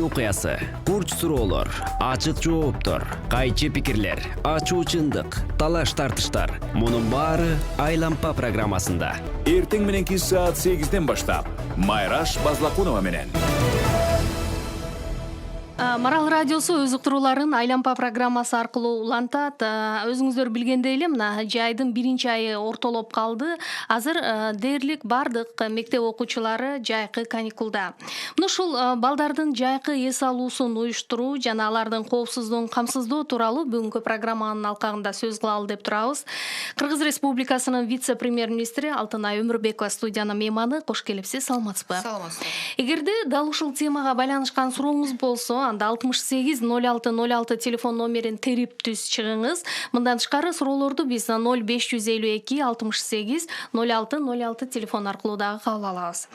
окуясы, курч суроолор, ачык жооптор, кайчы пикирлер, ачуу чындык, талаш тартыштар. Мунун баары Айлампа программасында. Эртең мененки саат 8-ден баштап Майраш Базлакунова менен. Марал радиосу өз уктурууларын Айлампа программасы аркылуу улантат. Өзүңүздөр билгендей эле мына жайдын 1-айы ортолоп калды. Азыр дээрлик бардык мектеп окуучулары жайкы каникулда. Мына ушул балдардын жайкы эс алуусун уюштуруу жана алардын коопсуздугун камсыздоо тууралуу бүгүнкү программанын алкагында сөз кылалы деп турабыз. Кыргыз Республикасынын вице-премьер-министри Алтынай Өмүрбекова студиянын мейманы. Кош келипсиз, саламатсызбы? Саламатсызбы. Эгерде дал ушул темага байланышкан сурооңуз болсо, анда 68-06-06 телефон номерин терип түз чыгыңыз. Мындан тышкары суроолорду биз 0552-68-06-06 телефон аркылуу дагы кабыл алабыз.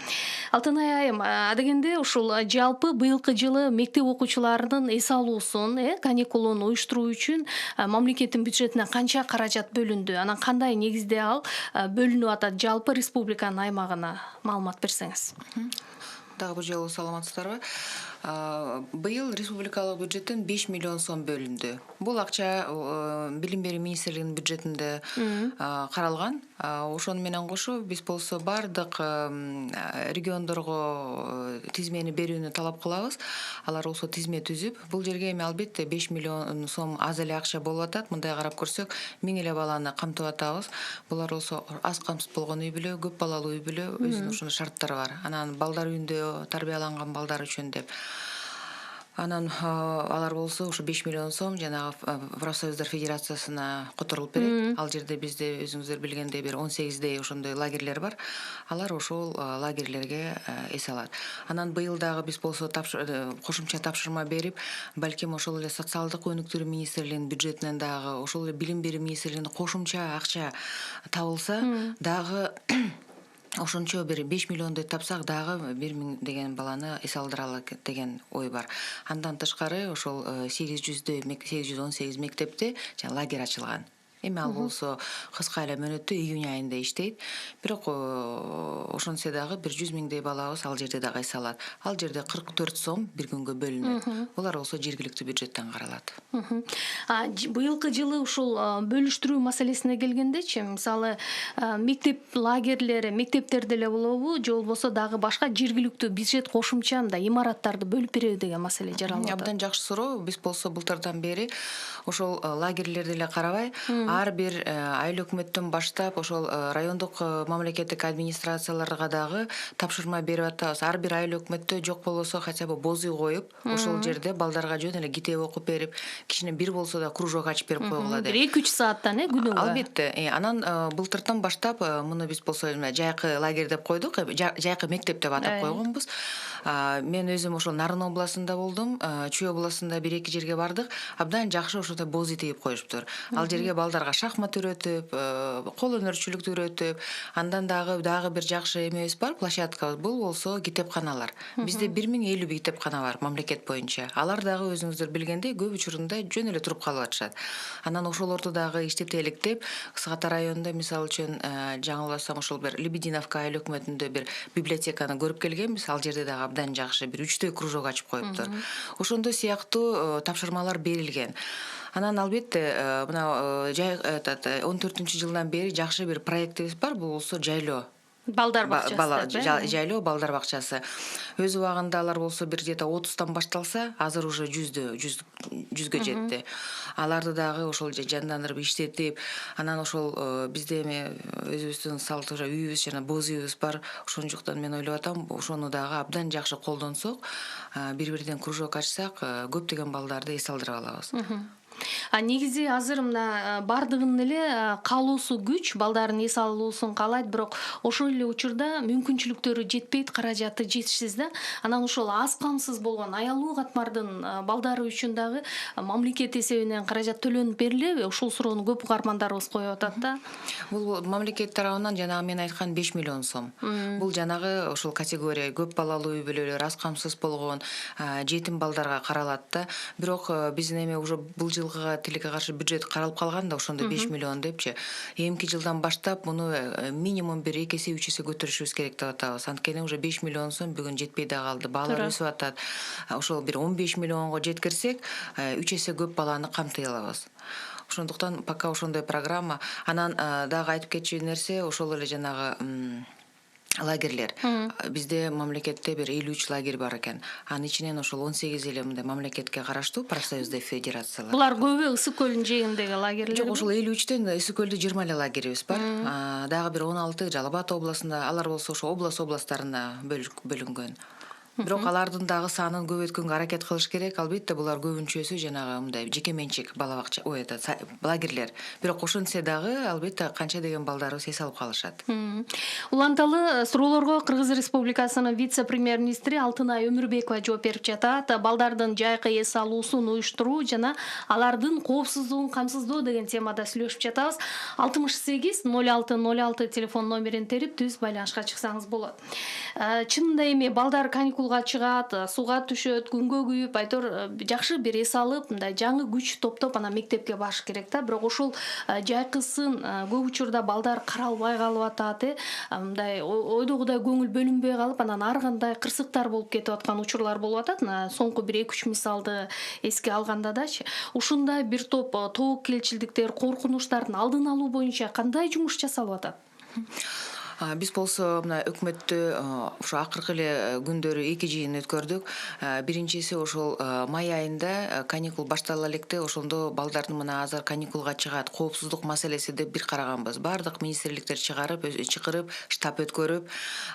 Алтынай айым, адегенде ушул жалпы быйылкы жылы мектеп окуучуларынын эс алуусун, каникулун уюштуруу үчүн мамлекеттин бюджетине канча каражат бөлүндү? Анан кандай негизде ал бөлүнүп атат жалпы республиканын аймагына? Маалымат берсеңиз. Дагы бир жолу саламатсыздарбы? Быйыл республикалык бюджеттен 5 миллион сом бөлүндү. Бул акча билим берүү министрлигинин бюджетинде каралган. Ошону менен кошо биз болсо бардык региондорго тизмени берүүнү талап кылабыз. Алар болсо тизме түзүп, бул жерге эми албетте 5 миллион сом аз эле акча болуп атат. Мындай карап көрсөк, 1000 эле баланы камтып атабыз. Булар болсо аз камсыз болгон үй бүлө, көп балалуу үй бүлө, өзүнүн ушундай шарттары бар. Анан балдар үйүндө тарбияланган балдар үчүн деп. Анан алар болсо ушу 5 миллион сом жанагы профсоюздар федерациясына которулуп берет. Ал жерде бизде өзүңүздөр билгендей бир 18дей ошондой лагерлер бар. Алар ошол лагерлерге эс алат. Анан быйыл дагы биз болсо кошумча тапшырма берип, балким ошол эле социалдык өнүктүрүү министрлигинин бюджетинен дагы, ошол эле билим берүү министрлигинин кошумча акча табылса, дагы ошончо бир 5 миллиондой тапсак дагы 1000 деген баланы эс алдыралы деген ой бар. Андан тышкары ошол 818 мектепте лагерь ачылган. Эми ал болсо кыска эле мөөнөттө июнь айында иштейт. Бирок ошонсо дагы 100 миңдей балабыз ал жерде дагы эс алат. Ал жерде 44 сом бир күнгө бөлүнөт. Булар болсо жергиликтүү бюджеттен каралат. Быйылкы жылы ушул бөлүштүрүү маселесине келгендечи, мисалы мектеп лагерлери, мектептерде эле болобу, же болбосо дагы башка жергиликтүү бюджет кошумча мындай имараттарды бөлүп берүү деген маселе жаралып атат. Абдан жакшы суроо. Биз болсо былтырдан бери ошол лагерлерди эле карабай, ар бир айыл өкмөттөн баштап ошол райондук мамлекеттик администрацияларга дагы тапшырма берип атабыз. Ар бир айыл өкмөттө жок болбосо хотя бы боз үй коюп, ошол жерде балдарга жөн эле китеп окуп берип, кичине бир болсо да кружок ачып берип койгула деп. 1-2 сааттан күнүгө. Албетте. Анан былтыртан баштап муну биз болсо жайкы лагерь деп койдук, жайкы мектеп деп атап койгонбуз. Мен өзүм ошол Нарын областында болдум, Чүй областында 1-2 жерге бардык. Абдан жакшы ошондой боз үй тигип коюштур. Ал жерге балдарга шахмат үйрөтүп, кол өнөрчүлүктү үйрөтүп, андан дагы бир жакшы эмебиз бар, площадкабыз. Бул болсо китепканалар. Бизде 1050 китепкана бар мамлекет боюнча. Алар дагы өзүңүздөр билгендей көп учурунда жөн эле туруп калып атышат. Анан ошолорду дагы иштетелик деп, Кысгата районунда мисалы үчүн жаңылбасам ошол бир Лебединовка айыл өкмөтүндө бир библиотеканы көрүп келгенбиз. Ал жерде дагы абдан жакшы бир 3 кружок ачып коюптур. Ошондой сыяктуу тапшырмалар берилген. Анан албетте мына 14-жылдан бери жакшы бир проектибиз бар, бул болсо жайлоо. Балдар бакчасы. Жайлоо балдар бакчасы. Өз убагында алар болсо бир жета 30тан башталса, азыр уже 100гө жетти. Аларды дагы ошол жандандырып иштетип, анан ошол бизде эми өзүбүздүн салт үйүбүз жана боз үйүбүз бар. Ошончуктан мен ойлоп атам, ошону дагы абдан жакшы колдонсок, бири-бирден кружок ачсак, көптөгөн балдарды эс алдырып алабыз. Негизи азыр мына бардыгынын эле каалоосу күч, балдардын эс алуусун каалайт, бирок ошол эле учурда мүмкүнчүлүктөрү жетпейт, каражаты жетишсиз да. Анан ошол аз камсыз болгон аялуу катмардын балдары үчүн дагы мамлекет эсебинен каражат төлөнүп берилеби? Ушул суроону көп угармандарыбыз коюп атат да. Бул мамлекет тарабынан жанагы мен айткан 5 миллион сом. Бул жанагы ошол категория көп балалуу үй бүлөлөр, аз камсыз болгон жетим балдарга каралат да. Бирок биздин эми уже бул жыл жылкыга тилекке каршы бюджет каралып калган да ошондо 5 миллион депчи. Эмки жылдан баштап муну минимум 1-2 эсе 3 эсе көтөрүшүбүз керек деп атабыз. Анткени уже 5 миллион сом бүгүн жетпей да калды. Баалар өсүп атат. Ошол бир 15 миллионго жеткирсек, 3 эсе көп баланы камтый алабыз. Ошондуктан пока ошондой программа. Анан дагы айтып кетчү нерсе ошол эле жанагы лагерлер. Бизде мамлекетте бир 53 лагерь бар экен. Анын ичинен ошол 18 эле мындай мамлекетке караштуу профсоюздай федерациялар. Булар көбү Ысык көлүнүн жээгиндеги лагерлер. Жок, ошол 53тен Ысык көлдө 20 эле лагерибиз бар. Дагы бир 16 Жалал Абад областында, алар болсо ошо областтарына бөлүнгөн. Бирок алардын дагы санын көбөйткөнгө аракет кылыш керек. Албетте булар көбүнчөсү жанагы мындай жеке менчик балабакча, лагерлер. Бирок ошентсе дагы албетте канча деген балдарыбыз эс алып калышат. Уланталы суроолорго Кыргыз Республикасынын вице-премьер-министри Алтынай Өмүрбекова жооп берип жатат. Балдардын жайкы эс алуусун уюштуруу жана алардын коопсуздугун камсыздоо деген темада сүйлөшүп жатабыз. 68-06-06 телефон номерин терип түз байланышка чыксаңыз болот. Чынында эми балдар каникулга чыгат, сууга түшөт, күнгө күйүп, айтор жакшы бир эс алып, мындай жаңы күч топтоп анан мектепке барыш керек да. Бирок ошол жайкысын көп учурда балдар каралбай калып атат, мындай ойдогудай көңүл бөлүнбөй калып, анан ар кандай кырсыктар болуп кетип аткан учурлар болуп атат. Соңку бир 2-3 мисалды эске алганда дачы. Ушундай бир топ тобокелчилдиктер, коркунучтардын алдын алуу боюнча кандай жумуш жасалып атат? Биз болсо мына өкмөттө ошо акыркы эле күндөрү 2 жыйын өткөрдүк. Биринчиси ошол май айында каникул баштала электе ошондо балдардын мына азыр каникулга чыгат, коопсуздук маселеси деп бир караганбыз. Бардык министрликтер чакырып, штаб өткөрүп,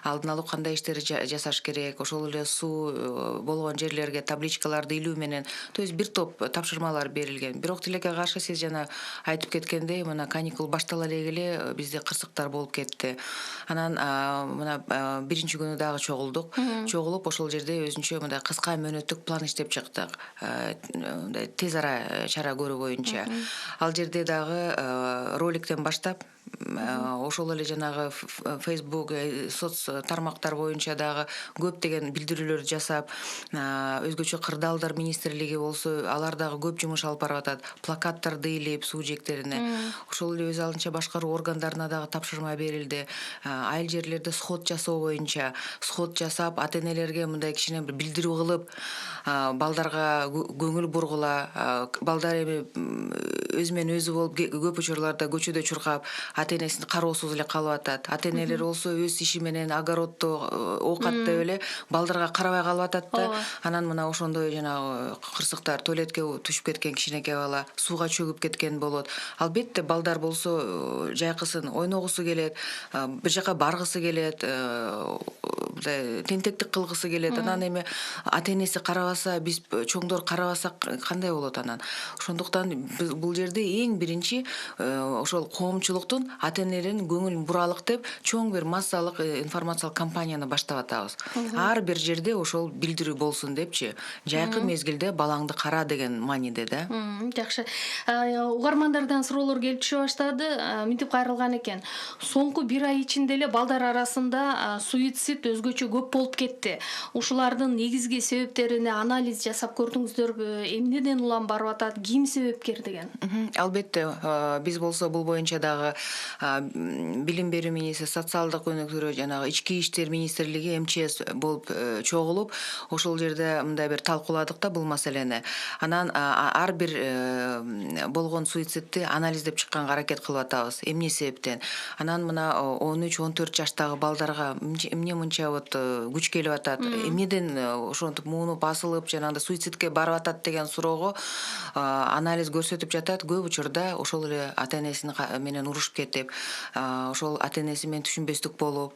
алдын алуу кандай иштерди жасаш керек, ошол эле суу болгон жерлерге табличкаларды илүү менен, то есть бир топ тапшырмалар берилген. Бирок тилекке каршы сиз жана айтып кеткендей, мына каникул баштала эле бизде кырсыктар болуп кетти. Анан мына биринчи күнү дагы чогулуп ошол жерде өзүнчө мындай кыска мөөнөттүк план иштеп чыктык. Тез ара чара көрүү боюнча. Ал жерде дагы роликтен баштап ошол эле жанагы Facebook, соц тармактар боюнча дагы көптөгөн билдирүүлөрдү жасап, өзгөчө кырдаалдар министрлиги болсо, алар дагы көп жумуш алып барып атат. Плакаттарды илип суу жээктерине. Ошол эле өз алынча башкаруу органдарына дагы тапшырма берилди. Айыл жерлерде сход жасоо боюнча сход жасап, ата-энелерге мындай кичине бир билдирүү кылып, балдарга көңүл бургула, балдар эми өзү менен өзү болуп көп учурларда көчөдө чуркап, ата-энесин кароосуз эле калып атат. Ата-энелер болсо өз иши менен огороддо оокаттап эле балдарга карабай калып атат да. Анан мына ошондой жанагы кырсыктар, туалетке түшүп кеткен кичинекей бала, сууга чөгүп кеткен болот. Албетте балдар болсо жайкысын ойногусу келет, бир жака баргысы келет, тентектик кылгысы келет. Анан эми ата-энеси карабаса, биз чоңдор карабасак кандай болот анан? Ошондуктан бул жерде эң биринчи ошол коомчулуктун ата-энелердин көңүлүн буралык деп чоң бир массалык информациялык кампанияны баштап атабыз. Ар бир жерде ошол билдирүү болсун депчи. Жайкы мезгилде балаңды кара деген мааниде да. Жакшы. Угармандардан суроолор келип түшө баштады. Мынтип кайрылган экен. Соңку бир ай ичинде эле балдар арасында суицид өзгөчө көп болуп кетти. Ушулардын негизги себептерине анализ жасап көрдүңүздөрбү? Эмнеден улам барып атат? Ким себепкер деген? Албетте, биз болсо бул боюнча дагы билим берүү министри, социалдык өнүктүрүү, жанагы ички иштер министрлиги, МЧС болуп чогулуп, ошол жерде мындай бир талкууладык да бул маселени. Анан ар бир болгон суицидти анализдеп чыкканга аракет кылып атабыз. Эмне себептен? Анан мына 13-14 жаштагы балдарга эмне мынча күч келип атат? Эмнеден ошентип муунуп басылып, жанагы суицидке барып атат деген суроого анализ көрсөтүп жатат. Көп учурда ошол эле ата-энесин менен урушуп кетип, ошол ата-энеси менен түшүнбөстүк болуп,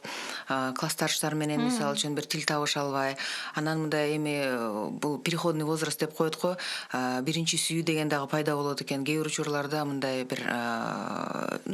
классташтар менен мисалы үчүн бир тил табыша албай, анан мындай эми бул переходный возраст деп коет го, биринчи сүйүү деген дагы пайда болот экен. Кээ бир учурларда мындай бир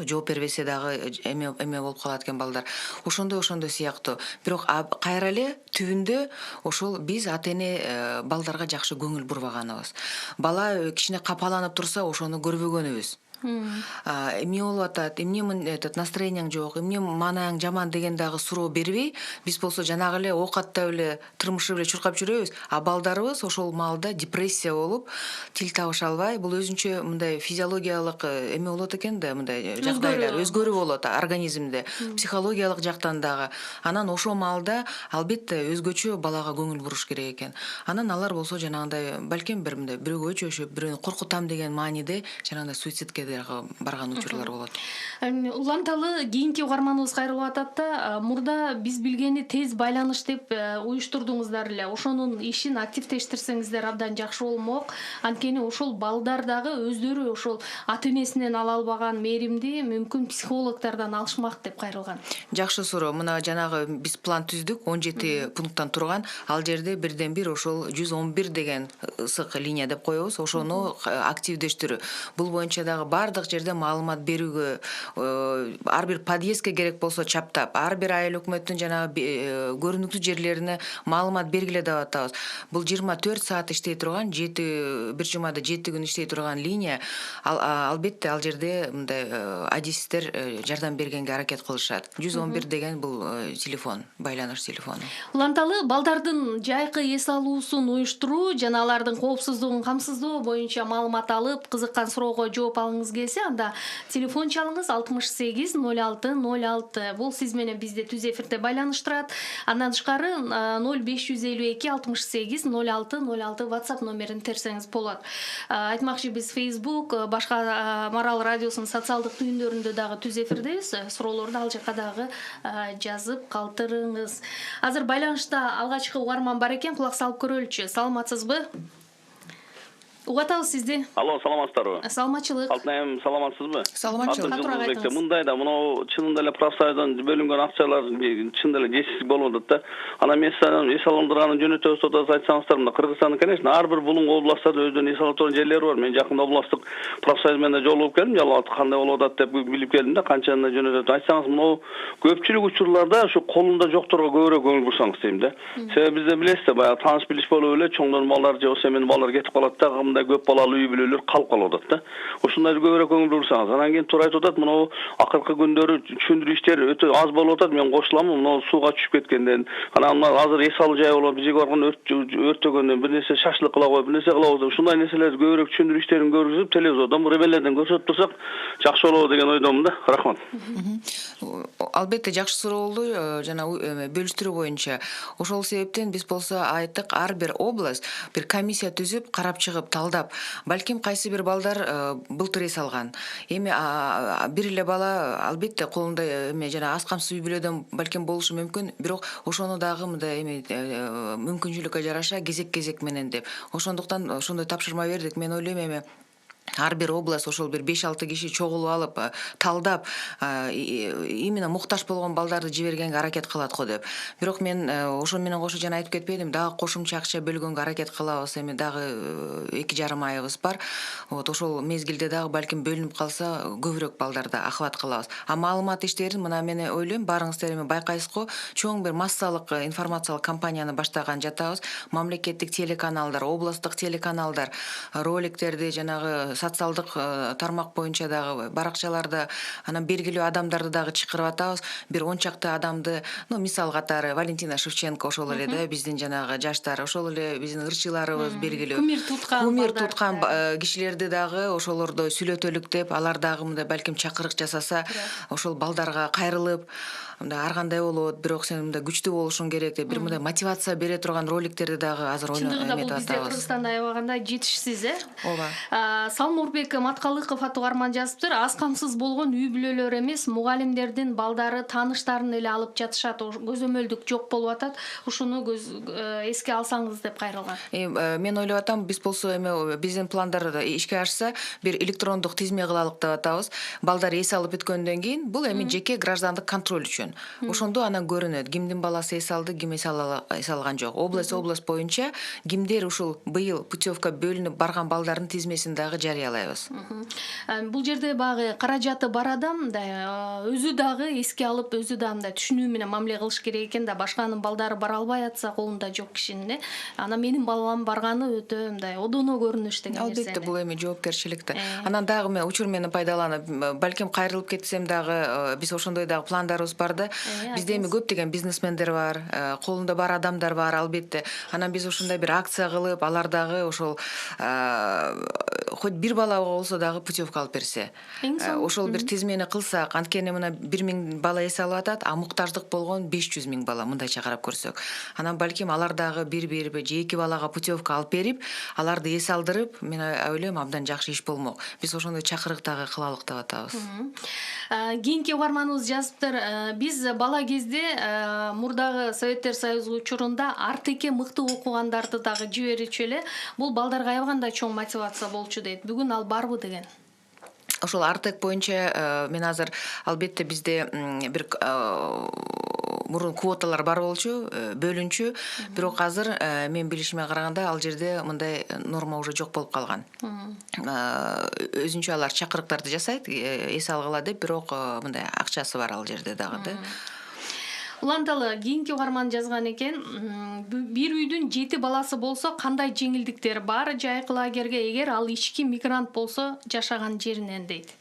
жооп бербесе дагы эме болуп калат экен балдар. Ошондой сыяктуу. Бирок кайра эле түбүндө ошол биз ата-эне балдарга жакшы көңүл бурбаганыбыз. Бала кичине капаланып турса, ошону көрбөгөнүбүз. Эмне болуп атат, эмне этот настроениең жок, эмне маанайың жаман деген дагы суроо бербей, биз болсо жанагы эле оокаттап эле турмушу эле чуркап жүрөбүз, а балдарыбыз ошол маалда депрессия болуп, тил табыша албай, бул өзүнчө мындай физиологиялык эме болот экен да, мындай жагдайлар өзгөрүү болот организмде, психологиялык жактан дагы. Анан ошол маалда албетте өзгөчө балага көңүл буруш керек экен. Анан алар болсо жанагындай балким бир мындай бирөөгө чөчүп, бирөөнү коркутам деген мааниде жанагындай суицидке дагы барган учурлар болот. Уланталы кийинки угарманыбыз кайрылып атат да, мурда биз билгени тез байланыш деп уюштурдуңуздар эле. Ошонун ишин активдештирсеңиздер абдан жакшы болмок. Анткени ошол балдар дагы өздөрү ошол ата энесинен ала албаган мээримди мүмкүн психологдордон алышмак деп кайрылган. Жакшы суроо. Мына жанагы биз план түздүк, 17 пункттан турган. Ал жерде бирден бир ошол 111 деген ысык линия деп коебуз. Ошону активдештирүү. Бул боюнча дагы бардык жерде маалымат берүүгө, ар бир подъездге керек болсо чаптап, ар бир айыл өкмөттүн жанагы көрүнүктүү жерлерине маалымат бергиле деп атабыз. Бул 24 саат иштей турган, бир жумада 7 күн иштей турган линия. Албетте ал жерде мындай адистер жардам бергенге аракет кылышат. 111 деген бул телефон, байланыш телефону. Уланталы балдардын жайкы эс алуусун уюштуруу жана алардын коопсуздугун камсыздоо боюнча маалымат алып, кызыккан суроого жооп алгыңыз келсе, анда телефон чалыңыз 68 06 06. Бул сиз менен бизди түз эфирде байланыштырат. Андан тышкары 0552 68 06 06 WhatsApp номерин терсеңиз болот. Айтмакчы, биз Facebook, башка Марал радиосунун социалдык түйүндөрүндө дагы түз эфирдебиз. Суроолорду ал жака дагы жазып калтырыңыз. Азыр байланышта алгачкы угарман бар экен, кулак салып көрөлүчү. Саламатсызбы? Угатабыз сизди. Алло, саламатсыздарбы? Саламатчылык. Алтынайым, саламатсызбы? Саламатчылык. Мындай мынау чынында эле профсоюздан бөлүнгөн акчалар чынында эле жетишсиз болуп атат да. Анан мен сизден эс алындырганын жөнөтөбүз деп айтсаңыздар, мында Кыргызстандын, конечно, ар бир булуң областтарда өздөрүнүн эс алып турган жерлери бар. Мен жакында областтык профсоюз менен жолугуп келдим, жалпак кандай болуп атат деп билип келдим да, канчаны жөнөтөт. Айтсаңыз, мынау көпчүлүк учурларда ушу колунда жокторго көбүрөөк көңүл бурсаңыз дейм да. Себеби бизде билесиз, баягы тааныш билиш болуп эле чоңдор балдар же болсо эменин балдары кетип калат да, мындай көп балалуу үй бүлөлөр калып калып атат да. Ушундай көбүрөөк көңүл бурсаңыз. Анан кийин туура айтып атат, мынау акыркы күндөрү түшүндүрүү иштери өтө аз болуп атат. Мен кошулам, мынау сууга түшүп кеткенден, анан азыр эс алуу жай болуп, бизге барган өрттөгөндөн бир нерсе шашлык кыла коюп, бир нерсе кыла коюп, ушундай нерселерди көбүрөөк түшүндүрүү иштерин көргүзүп, телевизордон, ребелерден көрсөтүп турсак, жакшы болобу деген ойдомун да. Рахмат. Албетте жакшы суроо болду, жана бөлүштүрүү боюнча. Ошол себептен биз болсо айттык, ар бир область бир комиссия түзүп, карап чыгып, талдап, балким кайсы бир балдар былтыр эс алган. Эми бир эле бала албетте колунда эме жана аз камсыз үй бүлөдөн балким болушу мүмкүн, бирок ошону дагы мындай эме мүмкүнчүлүккө жараша кезек менен деп. Ошондуктан ошондой тапшырма бердик. Мен ойлойм, эми ар бир область ошол бир 5-6 киши чогулуп алып, талдап, именно муктаж болгон балдарды жибергенге аракет кылат го деп. Бирок мен ошо менен кошо жана айтып кетпедим, дагы кошумча акча бөлгөнгө аракет кылабыз. Эми дагы 2,5 айыбыз бар. Вот ошол мезгилде дагы балким бөлүнүп калса, көбүрөөк балдарды ахват кылабыз. А маалымат иштерин мына мен ойлойм, барыңыздар эми байкайсыз го, чоң бир массалык информациялык кампанияны баштаган жатабыз. Мамлекеттик телеканалдар, областтык телеканалдар роликтерди жанагы социалдык тармак боюнча дагы баракчаларда, анан белгилүү адамдарды дагы чакырып атабыз. Бир 10 чакты адамды, мисал катары Валентина Шевченко ошол эле да, биздин жанагы жаштар, ошол эле биздин ырчыларыбыз белгилүү. Кумир туткан кишилерди дагы ошолордо сүйлөтөлүк деп, алар дагы мындай балким чакырык жасаса, ошол балдарга кайрылып, мындай ар кандай болот, бирок сен мындай күчтүү болушуң керек деп, бир мындай мотивация бере турган роликтерди дагы азыр ойнотуп атабыз. Чындыгында бул бизде Кыргызстанда аябаганда жетишсиз, Ооба. Салмурбек Маткалыков атугарман жазыптыр. Аз камсыз болгон үй бүлөлөр эмес, мугалимдердин балдары, тааныштарын эле алып жатышат. Көзөмөлдүк жок болуп атат. Ушуну эске алсаңыз деп кайрылган. Мен ойлоп атам, биз болсо эми биздин пландар ишке ашса, бир электрондук тизме кылалык деп атабыз. Балдар эс алып бүткөндөн кийин бул эми жеке граждандык контроль үчүн. Ошондо анан көрүнөт, кимдин баласы эс алды, ким эс алган жок. Область боюнча кимдер ушул быйыл путевка бөлүнүп барган балдардын тизмесин дагы жарыялайбыз. Бул жерде багы каражаты бар адам да өзү дагы эске алып, өзү да мындай түшүнүү менен мамиле кылыш керек экен да, башканын балдары бара албай атса, колунда жок кишинин, ана менин балам барганы өтө мындай одоно көрүнүш деген нерсе. Албетте, бул эми жоопкерчиликти. Анан дагы мен учур менен пайдаланып, балким кайрылып кетсем дагы, биз ошондой дагы пландарыбыз бар да. Бизде эми көптөгөн бизнесмендер бар, колунда бар адамдар бар, албетте. Анан биз ушундай бир акция кылып, алар дагы ошол хоть бир бала болсо дагы путевка алып берсе, ошол бир тизмени кылсак, анткени мына 1000 бала эс алып атат, а муктаждык болгон 500 000 бала, мындайча карап көрсөк. Анан балким алар дагы бир же 2 балага путевка алып берип, аларды эс алдырып, мен ойлойм абдан жакшы иш болмок. Биз ошондой чакырык дагы кылалык деп атабыз. Кийинки угарманыбыз жазыптыр. Биз бала кезде мурдагы Советтер Союзу учурунда артеке мыкты окугандарды дагы жиберичү эле. Бул балдарга аябагандай чоң мотивация болчу дейт. Бүгүн ал барбы деген? Ошол артек боюнча мен азыр албетте бизде бир мурун квоталар бар болчу, бөлүнчү, бирок азыр мен билишиме караганда ал жерде мындай норма уже жок болуп калган. Өзүнчө алар чакырыктарды жасайт, эс алгыла деп, бирок мындай акчасы бар ал жерде дагы да. Уланталы кийинки угарман жазган экен, бир үйдүн 7 баласы болсо кандай жеңилдиктер бар жайкы лагерге эгер ал ички мигрант болсо жашаган жеринен дейт.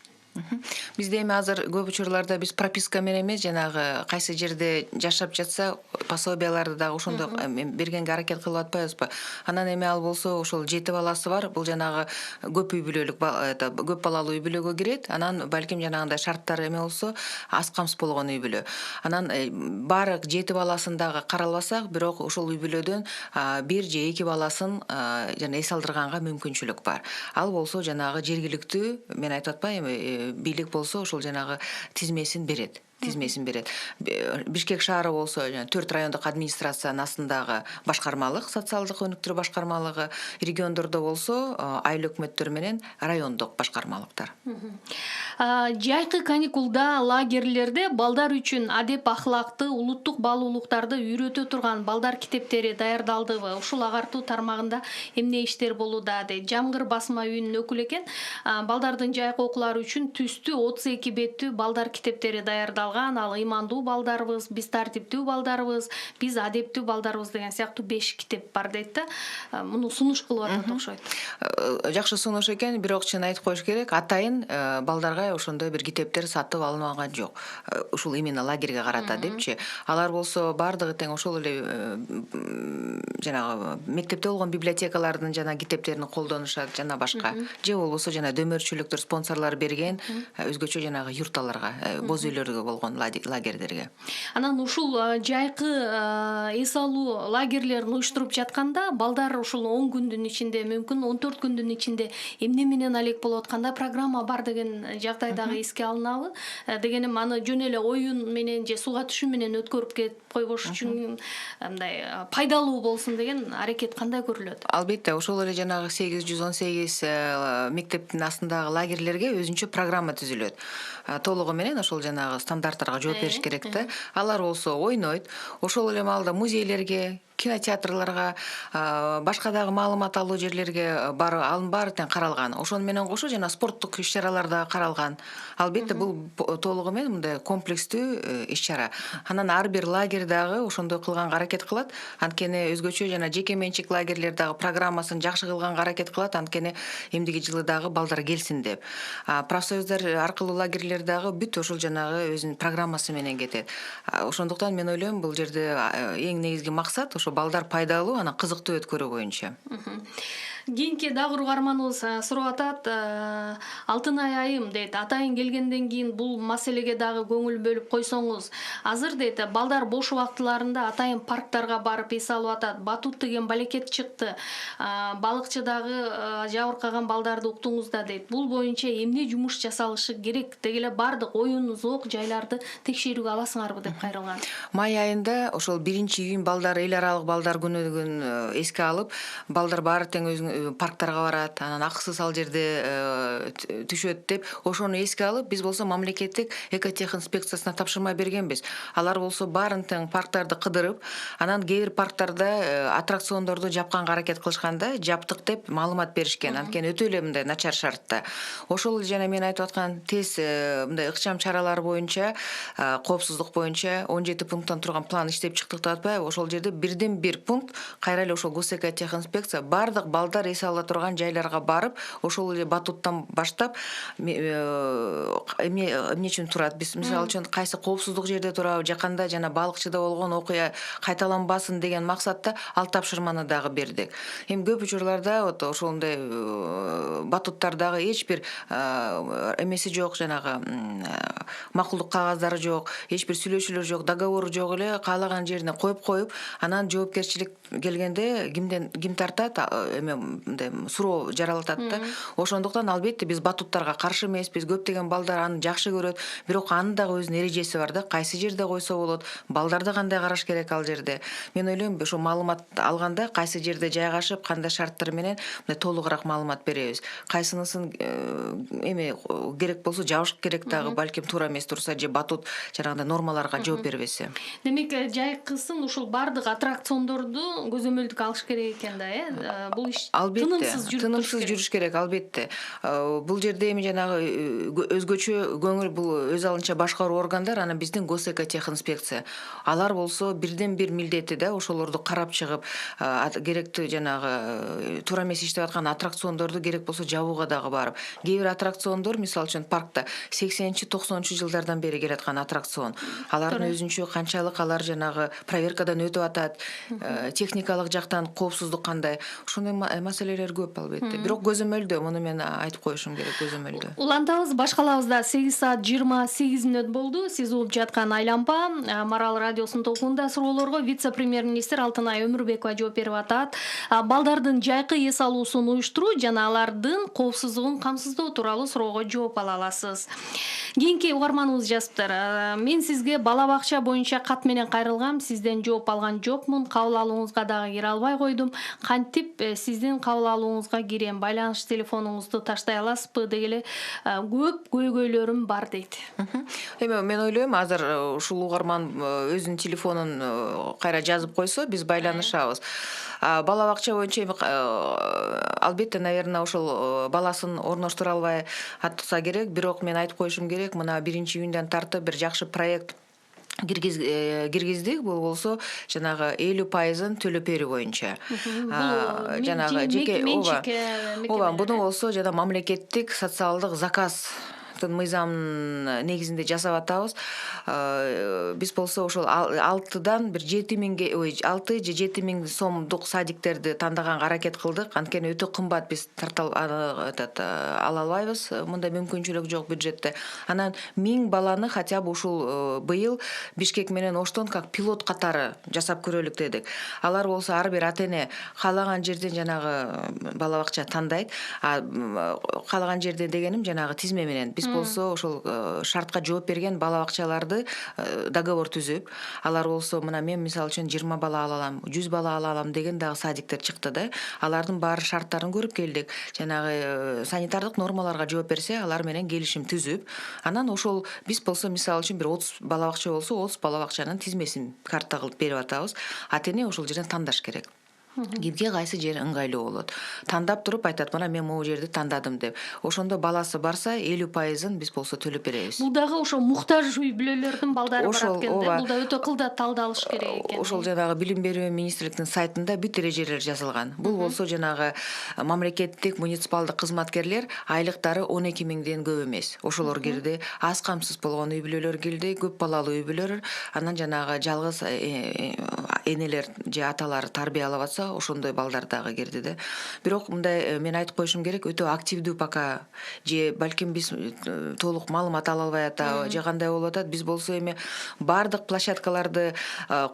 Бизде эми азыр көп учурларда биз прописка менен эмес, жанагы кайсы жерде жашап жатса, пособияларды дагы ошондой бергенге аракет кылып атпайбызбы? Анан эми ал болсо ошол 7 баласы бар, бул жанагы көп үй бүлөлүк, көп балалуу үй бүлөгө кирет. Анан балким жанагындай шарттары эме болсо, аз камсыз болгон үй бүлө. Анан баары 7 баласын дагы каралбасак, бирок ошол үй бүлөдөн 1 же 2 баласын жана эс алдырганга мүмкүнчүлүк бар. Ал болсо жанагы жергиликтүү, мен айтып атпайм, бийлик болсо ошол жанагы тизмесин берет. Бишкек шаары болсо 4 райондук администрациянын астындагы башкармалык, социалдык өнүктүрүү башкармалыгы, региондордо болсо айыл өкмөттөр менен райондук башкармалыктар. Жайкы каникулда лагерлерде балдар үчүн адеп ахлакты, улуттук баалуулуктарды үйрөтө турган балдар китептери даярдалдыбы? Ушул агартуу тармагында эмне иштер болууда дейт. Жамгыр басма үйүнүн өкүлү экен. Балдардын жайкы окуулары үчүн түстүү 32 беттүү балдар китептери даярдалган. Ал ыймандуу балдарыбыз, биз тартиптүү балдарыбыз, биз адептүү балдарыбыз деген сыяктуу 5 китеп бар дейт да. Муну сунуш кылып атат окшойт. Жакшы сунуш экен, бирок чын айтып коюш керек, атайын балдарга ошондой бир китептер сатып алынган жок. Ушул именно лагерге карата депчи. Алар болсо бардыгы тең ошол эле жанагы мектепте болгон библиотекалардын жана китептерин колдонушат, жана башка. Же болбосо жана дөмөрчүлүктөр спонсорлор берген өзгөчө жанагы юрталарга, боз үйлөргө болгон лагердерге. Анан ушул жайкы эс алуу лагерлерин уюштуруп жатканда балдар ушул 10 күндүн ичинде, мүмкүн 14 күндүн ичинде эмне менен алек болуп атканда программа бар деген жагдайдагы эске алынабы? Дегеним аны жөн эле оюн менен же суга түшүү менен өткөрүп кетип койбош үчүн мындай пайдалуу болсун деген аракет кандай көрүлөт? Албетте, ошол эле жанагы 818 мектептин астындагы лагерлерге өзүнчө программа түзүлөт. Толугу менен ошол жанагы стандарттарга жооп бериш керек да. Алар болсо ойнойт. Ошол эле маалда музейлерге, кинотеатрларга, башка дагы маалымат алуу жерлерге анын баары тең каралган. Ошону менен кошо жана спорттук иш-чаралар да каралган. Албетте, бул толугу менен мындай комплекстүү иш-чара. Анан ар бир лагерь дагы ошондой кылганга аракет кылат. Анткени өзгөчө жана жеке менчик лагерлер дагы программасын жакшы кылганга аракет кылат. Анткени эмдиги жылы дагы балдар келсин деп. Профсоюздар аркылуу лагерлер дагы бүт ошол жанагы өзүнүн программасы менен кетет. Ошондуктан мен ойлойм, бул жерде эң негизги максат ошо балдар пайдалуу, анан кызыктуу өткөрүү боюнча. Кийинки дагы угарманыбыз сурап атат, Алтынай айым дейт, атайын келгенден кийин бул маселеге дагы көңүл бөлүп койсоңуз. Азыр дейт, балдар бош убактыларында атайын парктарга барып эс алып атат. Батут деген балекет чыкты. Балыкчы дагы жабыркаган балдарды уктуңуз да дейт. Бул боюнча эмне жумуш жасалышы керек? Дегеле бардык оюн, зоок жайларды текшерүүгө аласыңарбы деп кайрылган. Май айында ошол 1-июнь балдар, эл аралык балдар күнүн эске алып, балдар баары тең парктарга барат, анан акысыз ал жерде түшөт деп ошону эске алып, биз болсо мамлекеттик экотех инспекциясына тапшырма бергенбиз. Алар болсо баарын тең парктарды кыдырып, анан кээ бир парктарда аттракциондорду жапканга аракет кылышканда жаптык деп маалымат беришкен. Анткени өтө эле мындай начар шартта. Ошол жана мен айтып аткан тез мындай ыкчам чаралар боюнча, коопсуздук боюнча 17 пункттан турган план иштеп чыктык деп атпайбы? Ошол жерде бирден бир пункт кайра эле ошол госэкотех инспекция бардык балдар эс ала турган жайларга барып, ошол эле батуттан баштап эмне үчүн турат? Биз мисалы үчүн кайсы коопсуздук жерде турабы, жаканда жана балыкчыда болгон окуя кайталанбасын деген максатта ал тапшырманы дагы бердик. Эми көп учурларда вот ошондой батуттардагы эч бир эмеси жок, жанагы макулдук кагаздары жок, эч бир сүйлөшүүлөр жок, договору жок эле каалаган жерине коюп, анан жоопкерчилик келгенде ким тартат? Эме мындай суроо жаралатат да. Ошондуктан албетте биз батуттарга каршы эмеспиз. Көптөгөн балдар аны жакшы көрөт, бирок анын дагы өзүнүн эрежеси бар да. Кайсы жерде койсо болот, балдарды кандай караш керек ал жерде. Мен ойлойм, ошо маалымат алганда кайсы жерде жайгашып, кандай шарттар менен мындай толугураак маалымат беребиз. Кайсынысын эме керек болсо жабыш керек дагы, балким туура эмес турса, же батут жанагындай нормаларга жооп бербесе. Демек, жайкысын ушул бардык аттракциондорду көзөмөлдүккө алыш керек экен да, Бул иш тынымсыз жүрүш керек, албетте. Бул жерде эми жанагы өзгөчө көңүл, бул өз алынча башкаруу органдар, анан биздин госэкотех инспекция. Алар болсо бирден бир милдети да ошолорду карап чыгып, керектүү жанагы туура эмес иштеп аткан аттракциондорду керек болсо жабууга дагы барып. Кээ бир аттракциондор, мисалы үчүн паркта 80-90 жылдардан бери келаткан аттракцион. Алардын өзүнчө канчалык алар жанагы проверкадан өтүп атат, техникалык жактан коопсуздук кандай. Ошондой маселелер көп албетте. Бирок көзөмөлдө, муну мен айтып коюшум керек, көзөмөлдө. Улантабыз, башкалабызда 8:28 болду. Сиз угуп жаткан Айлампа Марал радиосунун толкунунда суроолорго вице-премьер-министр Алтынай Өмүрбекова жооп берип атат. Балдардын жайкы эс алуусун уюштуруу жана алардын коопсуздугун камсыздоо тууралуу суроого жооп ала аласыз. Кийинки угарманыбыз жазыптыр. Мен сизге бала бакча боюнча кат менен кайрылгам, сизден жооп алган жокмун, кабыл алууңузга дагы кире албай койдум. Кантип сиздин кабыл алууңузга кирем, байланыш телефонуңузду таштай аласызбы дегеле көп көйгөйлөрүм бар дейт. Эми мен ойлойм, азыр ушул угарман өзүнүн телефонун кайра жазып койсо, биз байланышабыз. Бала бакча боюнча албетте, наверное, ошол баласын орноштура албай атса керек, бирок мен айтып коюшум керек, мына 1-июньдан тартып бир жакшы проект киргиздик. Бул болсо жанагы 50%-ын төлөп берүү боюнча. Жанагы жеке буну болсо жана мамлекеттик социалдык заказ мыйзамынын негизинде жасап атабыз. Биз болсо ошол 6-дан бир 6 же 7 миң сомдук садиктерди тандаганга аракет кылдык. Анткени өтө кымбат, биз ала албайбыз, мындай мүмкүнчүлүк жок бюджетте. Анан 1000 баланы хотя бы ушул быйыл Бишкек менен Оштон как пилот катары жасап көрөлүк дедик. Алар болсо ар бир ата-эне каалаган жерден жанагы бала бакча тандайт. Каалаган жерде дегеним жанагы тизме менен. Биз болсо ошол шартка жооп берген бала бакчаларды договор түзүп, алар болсо мына мен мисалы үчүн 20 бала ала алам, 100 бала ала алам деген дагы садиктер чыкты да. Алардын баары шарттарын көрүп келдик. Жанагы санитардык нормаларга жооп берсе, алар менен келишим түзүп, анан ошол биз болсо мисалы үчүн бир 30 бала бакча болсо, 30 бала бакчанын тизмесин карта кылып берип атабыз. Ата-эне ошол жерден тандаш керек. Кимге кайсы жери ыңгайлуу болот. Тандап туруп айтат, мына мен могу жерди тандадым деп. Ошондо баласы барса 50%-ын биз болсо төлөп беребиз. Бул дагы ошо муктаж үй бүлөлөрдүн балдары барат экен да. Бул да өтө кылда талдалыш керек экен. Ошол жанагы билим берүү министрликтин сайтында бүт эрежелер жазылган. Бул болсо жанагы мамлекеттик муниципалдык кызматкерлер айлыктары 12 миңден көп эмес. Ошолор кирди. Аз камсыз болгон үй бүлөлөр кирди, көп балалуу үй бүлөлөр, анан жанагы жалгыз энелер же аталар тарбиялап атса, ошондой балдар дагы кирди да. Бирок мындай мен айтып коюшум керек, өтө активдүү пока же балким биз толук маалымат ала албай атабы, же кандай болуп атат. Биз болсо эми бардык площадкаларды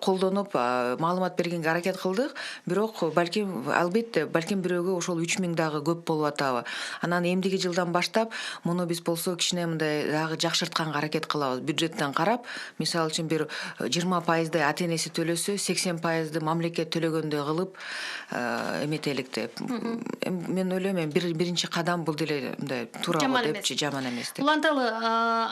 колдонуп маалымат бергенге аракет кылдык, бирок балким албетте бирөөгө ошол 3 миң дагы көп болуп атабы. Анан эмдиги жылдан баштап муну биз болсо кичине мындай дагы жакшыртканга аракет кылабыз. Бюджеттен карап, мисалы үчүн бир 20% ата-энеси төлөсө, 80% мамлекет төлөгөндөй кылып эметелик деп. Мен ойлойм, биринчи кадам бул деле мындай туурабы депчи, жаман эмес деп. Уланталы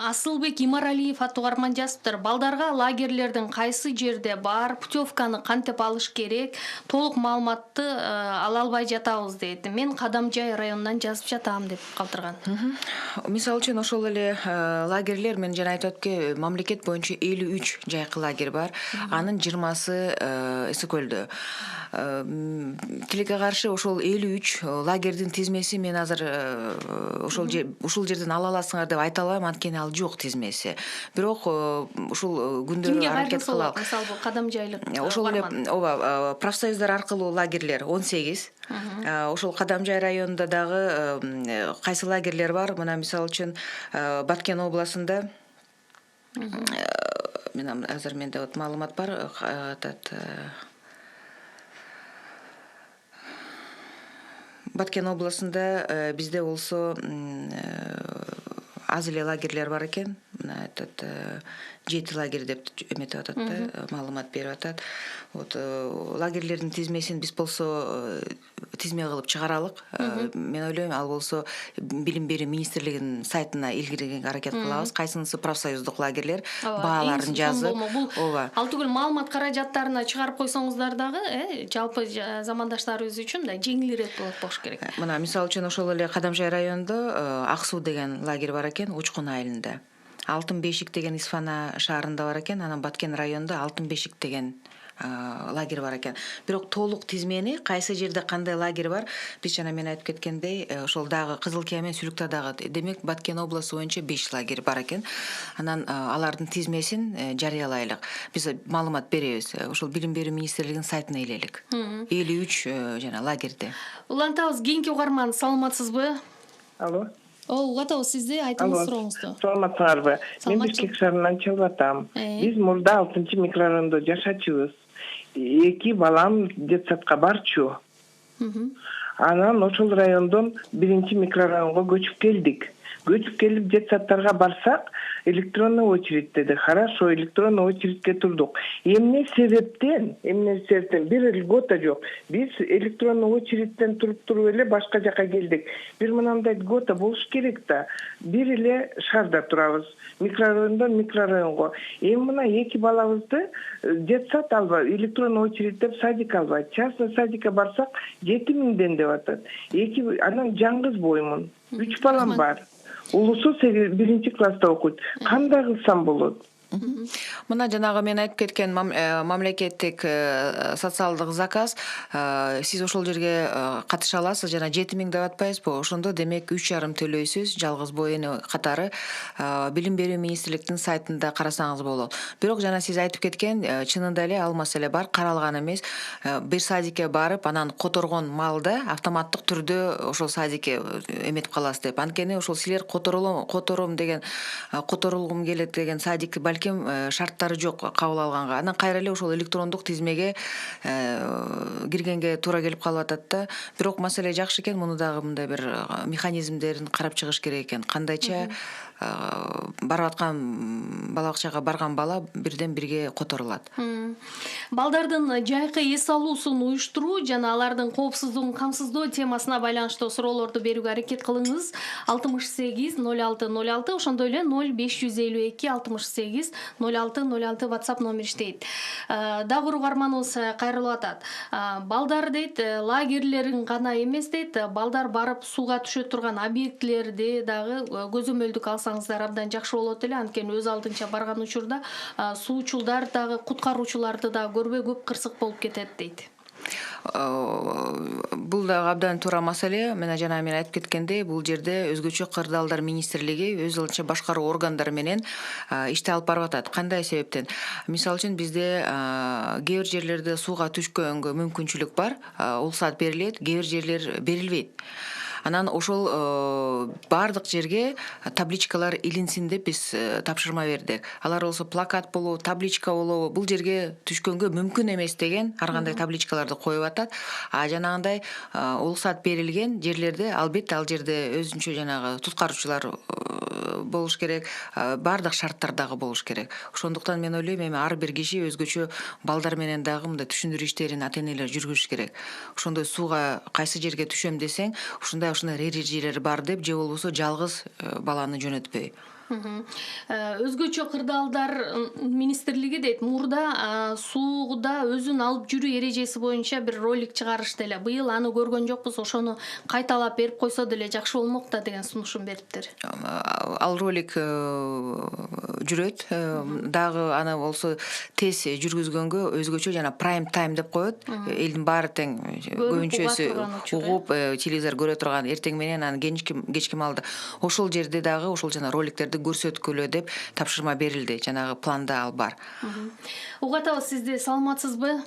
Асылбек Имаралиев аттуу арман жазыптыр. Балдарга лагерлердин кайсы жерде бар, путевканы кантип алыш керек, толук маалыматты ала албай жатабыз дейт. Мен Кадамжай районунан жазып жатам деп калтырган. Мисалы үчүн ошол эле лагерлер, мен жана айтып атке, мамлекет боюнча 53 жайкы лагерь бар. Анын 20сы Эсе көлдө. Тилекке каршы ошол 53 лагердин тизмеси мен азыр ушул жерден ала аласыңар деп айта албайм, анткени ал жок тизмеси. Бирок ушул күндөрү аракет кылалы. Мисалы бул Кадамжайлык. Ошол эле ооба, профсоюздар аркылуу лагерлер 18. Ошол Кадамжай районунда дагы кайсы лагерлер бар? Мына мисалы үчүн Баткен областында мен азыр менде вот маалымат бар. Баткен областында бизде болсо аз эле лагерлер бар экен. Мына этот 7 лагерь деп эметип атат да, маалымат берип атат. Вот лагерлердин тизмесин биз болсо тизме кылып чыгаралык. Мен ойлойм, ал болсо билим берүү министрлигинин сайтына илгиргенге аракет кылабыз. Кайсынысы профсоюздук лагерлер, бааларын жазып. Ооба. Ал түгүл маалымат каражаттарына чыгарып койсоңуздар дагы, жалпы замандаштарыбыз үчүн да жеңилирээк болуш керек. Мына мисалы үчүн ошол эле Кадамжай районунда Ак суу деген лагерь бар экен, Учкун айылында. Алтын бешик деген Исфана шаарында бар экен, анан Баткен районунда Алтын бешик деген лагерь бар экен. Бирок толук тизмени кайсы жерде кандай лагерь бар, биз жана мен айтып кеткендей, ошол дагы Кызыл Кия менен Сүлүктадагы, демек Баткен областы боюнча 5 лагерь бар экен. Анан алардын тизмесин жарыялайлык. Биз маалымат беребиз. Ошол билим берүү министрлигинин сайтына илелик. 53 жана лагерде. Улантабыз, кийинки угарман, саламатсызбы? Алло. Угатабыз сизди, айтыңыз сурооңузду. Саламатсыңарбы? Мен Бишкек шаарынан чалып атам. Биз мурда 6 микрорайондо жашачубуз. 2 балам детсадка барчу. Анан ошол райондон 1 микрорайонго көчүп келдик. Көчүп келип детсадтарга барсак, электронный очередь деди. Хорошо, электронный очередке турдук. Эмне себептен бир льгота жок. Биз электронный очередтен туруп эле башка жака келдик. Бир мындай льгота болуш керек да. Бир эле шаарда турабыз. Микрорайондон микрорайонго. Эми мына 2 балабызды детсад албай, электронный очередь деп садик албайт. Частный садикке барсак 7000ден деп атат. Анан жаңгыз боймун. 3 балам бар. Улусу 1 класста окуйт. Кандай кылсам болот? Мына жанагы мен айтып кеткен мамлекеттик социалдык заказ, сиз ошол жерге катыша аласыз, жана 7000 деп атпайсызбы? Ошондо демек 3,5 төлөйсүз, жалгыз бой эне катары билим берүү министрлигинин сайтында карасаңыз болот. Бирок жана сиз айтып кеткен, чынында эле ал маселе бар, каралган эмес. Бир садикке барып, анан которгон маалда автоматтык түрдө ошол садикке эметип каласыз деп. Анткени ошол силер которулгум келет деген садикти балким шарттары жок кабыл алганга. Анан кайра эле ошол электрондук тизмеге киргенге туура келип калып атат да. Бирок маселе жакшы экен, муну дагы мындай бир механизмдерин карап чыгыш керек экен. Кандайча барып аткан бала-бакчага барган бала бирден бирге которулат. Балдардын жайкы эс алуусун уюштуруу жана алардын коопсуздугун камсыздоо темасына байланыштуу суроолорду берүүгө аракет кылыңыз. 68 06 06, ошондой эле 0552 68 06 06 WhatsApp номер иштейт. Дагы бир угарманыбыз кайрылып атат. Балдар дейт, лагерлерин гана эмес дейт, балдар барып сууга түшө турган объектилерди дагы көзөмөлдүк алсаңыздар абдан жакшы болот эле. Анткени өз алдынча барган учурда суучулдар дагы, куткаруучуларды дагы көрбөй көп кырсык болуп кетет дейт. Бул да абдан туура маселе. Жана мен айтып кеткендей, бул жерде өзгөчө кырдаалдар министрлиги өз алдынча башкаруу органдары менен ишти алып барып атат. Кандай себептен? Мисалы үчүн бизде кээ бир жерлерде сууга түшкөнгө мүмкүнчүлүк бар, уруксат берилет, кээ бир жерлер берилбейт. Анан ошол бардык жерге табличкалар илинсин деп биз тапшырма бердик. Алар болсо плакат болобу, табличка болобу, бул жерге түшкөнгө мүмкүн эмес деген ар кандай табличкаларды коюп атат. Жанагындай уруксат берилген жерлерде албетте ал жерде өзүнчө жанагы туткаруучулар болуш керек, баардык шарттар дагы болуш керек. Ошондуктан мен ойлойм, эми ар бир киши өзгөчө балдар менен дагы мындай түшүндүрүү иштерин ата-энелер жүргүзүш керек. Ошондой сууга кайсы жерге түшөм десең, ушундай эрежелер бар деп, же болбосо жалгыз баланы жөнөтпөй. Өзгөчө кырдаалдар министрлиги дейт, мурда сууда өзүн алып жүрүү эрежеси боюнча бир ролик чыгарышты эле. Быйыл аны көргөн жокпуз, ошону кайталап берип койсо деле жакшы болмок да деген сунушун бериптир. Ал ролик жүрөт, дагы аны болсо тез жүргүзгөнгө өзгөчө жана прайм тайм деп коет. Элдин баары тең көбүнчөсү угуп телевизор көрө турган, эртең менен аны кечки маалда ошол жерде дагы ошол жана роликтерди көрсөткүлө деп тапшырма берилди. Жанагы планда ал бар. Угатабыз, сизди саламатсызбы?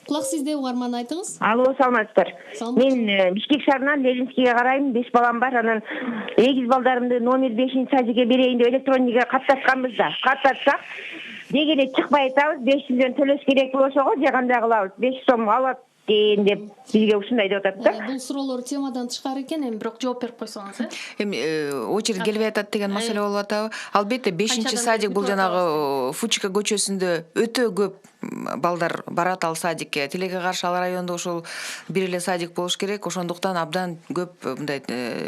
Кулак сизде, угарман, айтыңыз. Алло, саламатсыздар. Мен Бишкек шаарынан Ленинскийге карайм, 5 балам бар. Анан эгиз балдарымды номер 5-садикке берейин деп электронникага каттатканбыз да. Каттатсак, дегене чыкпай атабыз, 5 миллион төлөш керек болсо же кандай кылабыз? 5 сом алат деп бизге ушундай деп атат да. Бул суроолор темадан тышкары экен, эми бирок жооп берип койсоңуз, Эми очередь келбей атат деген маселе болуп атабы? Албетте 5-садик бул жанагы Фучика көчөсүндө өтө көп балдар барат ал садикке. Тилеге каршы ал райондо ошол бир эле садик болуш керек. Ошондуктан абдан көп мындай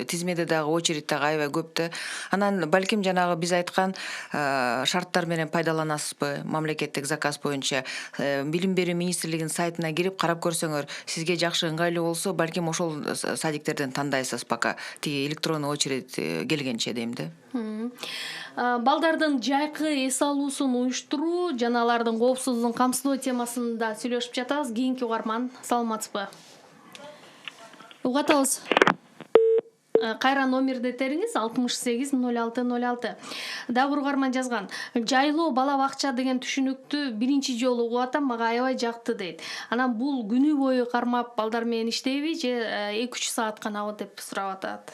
тизмеде дагы очередь дагы аябай көп да. Анан балким жанагы биз айткан шарттар менен пайдаланасызбы? Мамлекеттик заказ боюнча билим берүү министрлигинин сайтына кирип карап көрсөңөр, сизге жакшы ыңгайлуу болсо, балким ошол садиктерден тандайсыз, пока тиги электронный очередь келгенче дейм да. Балдардын жайкы эс алуусун уюштуруу жана алардын коопсуздугун камсыздоо темасында сүйлөшүп жатабыз. Кийинки угарман, саламатсызбы? Угатабыз. Кайра номерди териңиз 680606. Дагы бир угарман жазган. Жайлоо бала бакча деген түшүнүктү биринчи жолу угуп атам, мага аябай жакты дейт. Анан бул күнү бою кармап балдар менен иштейби же 2-3 саат гана деп сурап атат.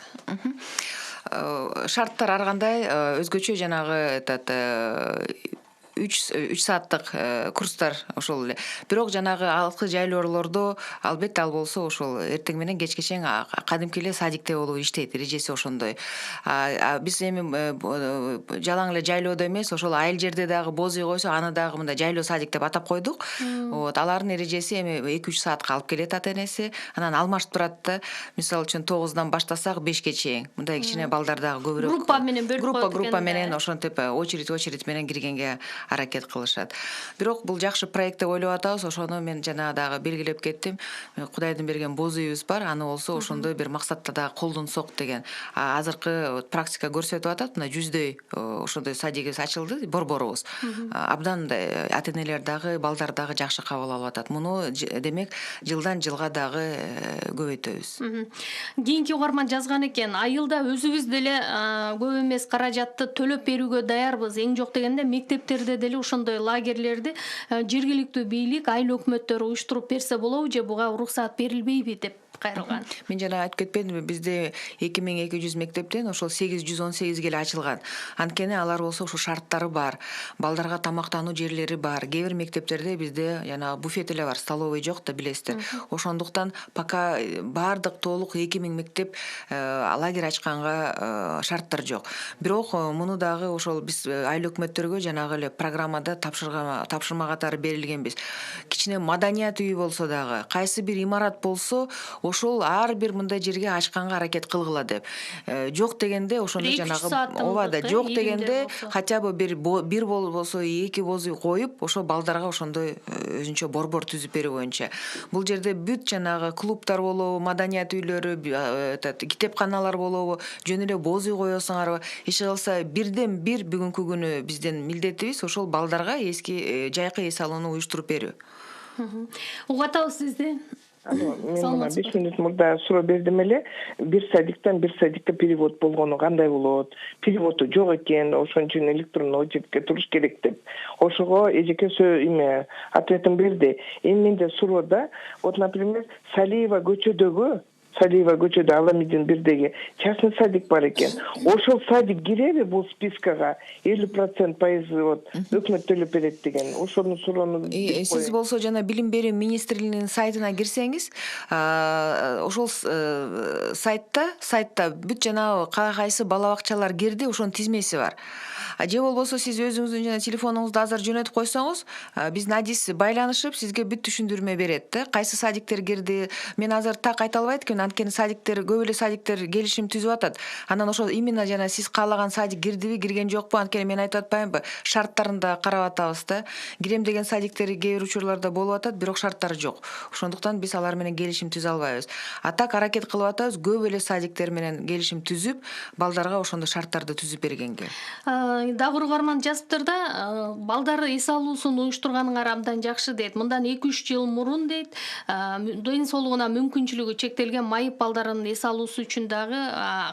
Шарттар ар кандай, өзгөчө жанагы 3 сааттык курстар ошол эле. Бирок жанагы алкы жайлоолордо албетте ал болсо ошол эртең менен кечке чейин кадимки эле садикте болуп иштейт, эрежеси ошондой. Биз эми жалаң эле жайлоодо эмес, ошол айыл жерде дагы боз үй койсо, аны дагы мындай жайлоо садик деп атап койдук. Вот, алардын эрежеси эми 2-3 саатка алып келет ата-энеси, анан алмашып турат да. Мисалы үчүн 9-дан баштасак 5ке чейин. Мындай кичине балдар дагы көбүрөөк группа менен бөлүп коет экен. Группа менен ошентип очередь менен киргенге аракет кылышат. Бирок бул жакшы проект деп ойлоп атабыз. Ошону мен жана дагы белгилеп кеттим. Кудайдын берген боз үйүбүз бар. Аны болсо ошондой бир максатта дагы колдонсок деген. Азыркы практика көрсөтүп атат. Мына 100дөй ошондой садигибиз ачылды, борборубуз. Абдан ата-энелер дагы, балдар дагы жакшы кабыл алып атат. Муну демек жылдан жылга дагы көбөйтөбүз. Кийинки угарман жазган экен. Айылда өзүбүз деле көп эмес каражатты төлөп берүүгө даярбыз. Эң жок дегенде мектептерде деле ошондой лагерлерди жергиликтүү бийлик, айыл өкмөттөрү уюштуруп берсе болобу же буга уруксаат берилбейби деп кайрылган. Мен жана айтып кетпедимби, бизде 2200 мектептен ошол 818 эле ачылган. Анткени алар болсо ошо шарттары бар. Балдарга тамактануу жерлери бар. Кээ бир мектептерде бизде жана буфет эле бар, столовый жок да, билесиздер. Ошондуктан пока баардык толук 2000 мектеп лагерь ачканга шарттар жок. Бирок муну дагы ошол биз айыл өкмөттөргө жанагы эле программада тапшырма катары берилгенбиз. Кичине маданият үйү болсо дагы, кайсы бир имарат болсо ошол ар бир мындай жерге ачканга аракет кылгыла деп. Жок дегенде ошондо жанагы ооба, жок дегенде хотя бы бир болсо 2 боз үй коюп, ошо балдарга ошондой өзүнчө борбор түзүп берүү боюнча. Бул жерде бүт жанагы клубтар болобу, маданият үйлөрү, китепканалар болобу, жөн эле боз үй коесуңарбы, эч кылса бирден бир бүгүнкү күнү биздин милдетибиз ошол балдарга эски жайкы эс алууну уюштуруп берүү. Угатабыз сизди. Мен 5 мүнөт мурда суроо бердим эле, бир садиктен бир садикке перевод болгону кандай болот? Переводу жок экен, ошон үчүн электронный очередке туруш керек деп. Ошого эжеке ответин берди. Эми менде суроода, вот, например, Салиева көчөдөгү Салиева көчөдө Аламидин бирдеги частный садик бар экен. Ошол садик киреби бул спискага 50% пайызы вот өкмөт төлөп берет деген. Ошону суроону сиз болсо жана билим берүү министрлигинин сайтына кирсеңиз, ошол сайтта бүт жанагы кайсы бала бакчалар кирди, ошонун тизмеси бар. Же болбосо сиз өзүңүздүн жана телефонуңузду азыр жөнөтүп койсоңуз, биздин адис байланышып сизге бүт түшүндүрмө берет да. Кайсы садиктер кирди? Мен азыр так айта албайт экен, анткени садиктер, көп эле садиктер келишим түзүп атат. Анан ошол именно жана сиз каалаган садик кирдиби, кирген жокпу? Анткени мен айтып атпаймынбы, шарттарын да карап атабыз да. Кирем деген садиктер кээ бир учурларда болуп атат, бирок шарттары жок. Ошондуктан биз алар менен келишим түзө албайбыз. А так аракет кылып атабыз көп эле садиктер менен келишим түзүп, балдарга ошондой шарттарды түзүп бергенге. Дагы угарман жазыптыр да, балдар эс алуусун уюштурганыңар абдан жакшы дейт. Мындан 2-3 жыл мурун дейт, ден соолугуна мүмкүнчүлүгү чектелген майып балдарын эс алуусу үчүн дагы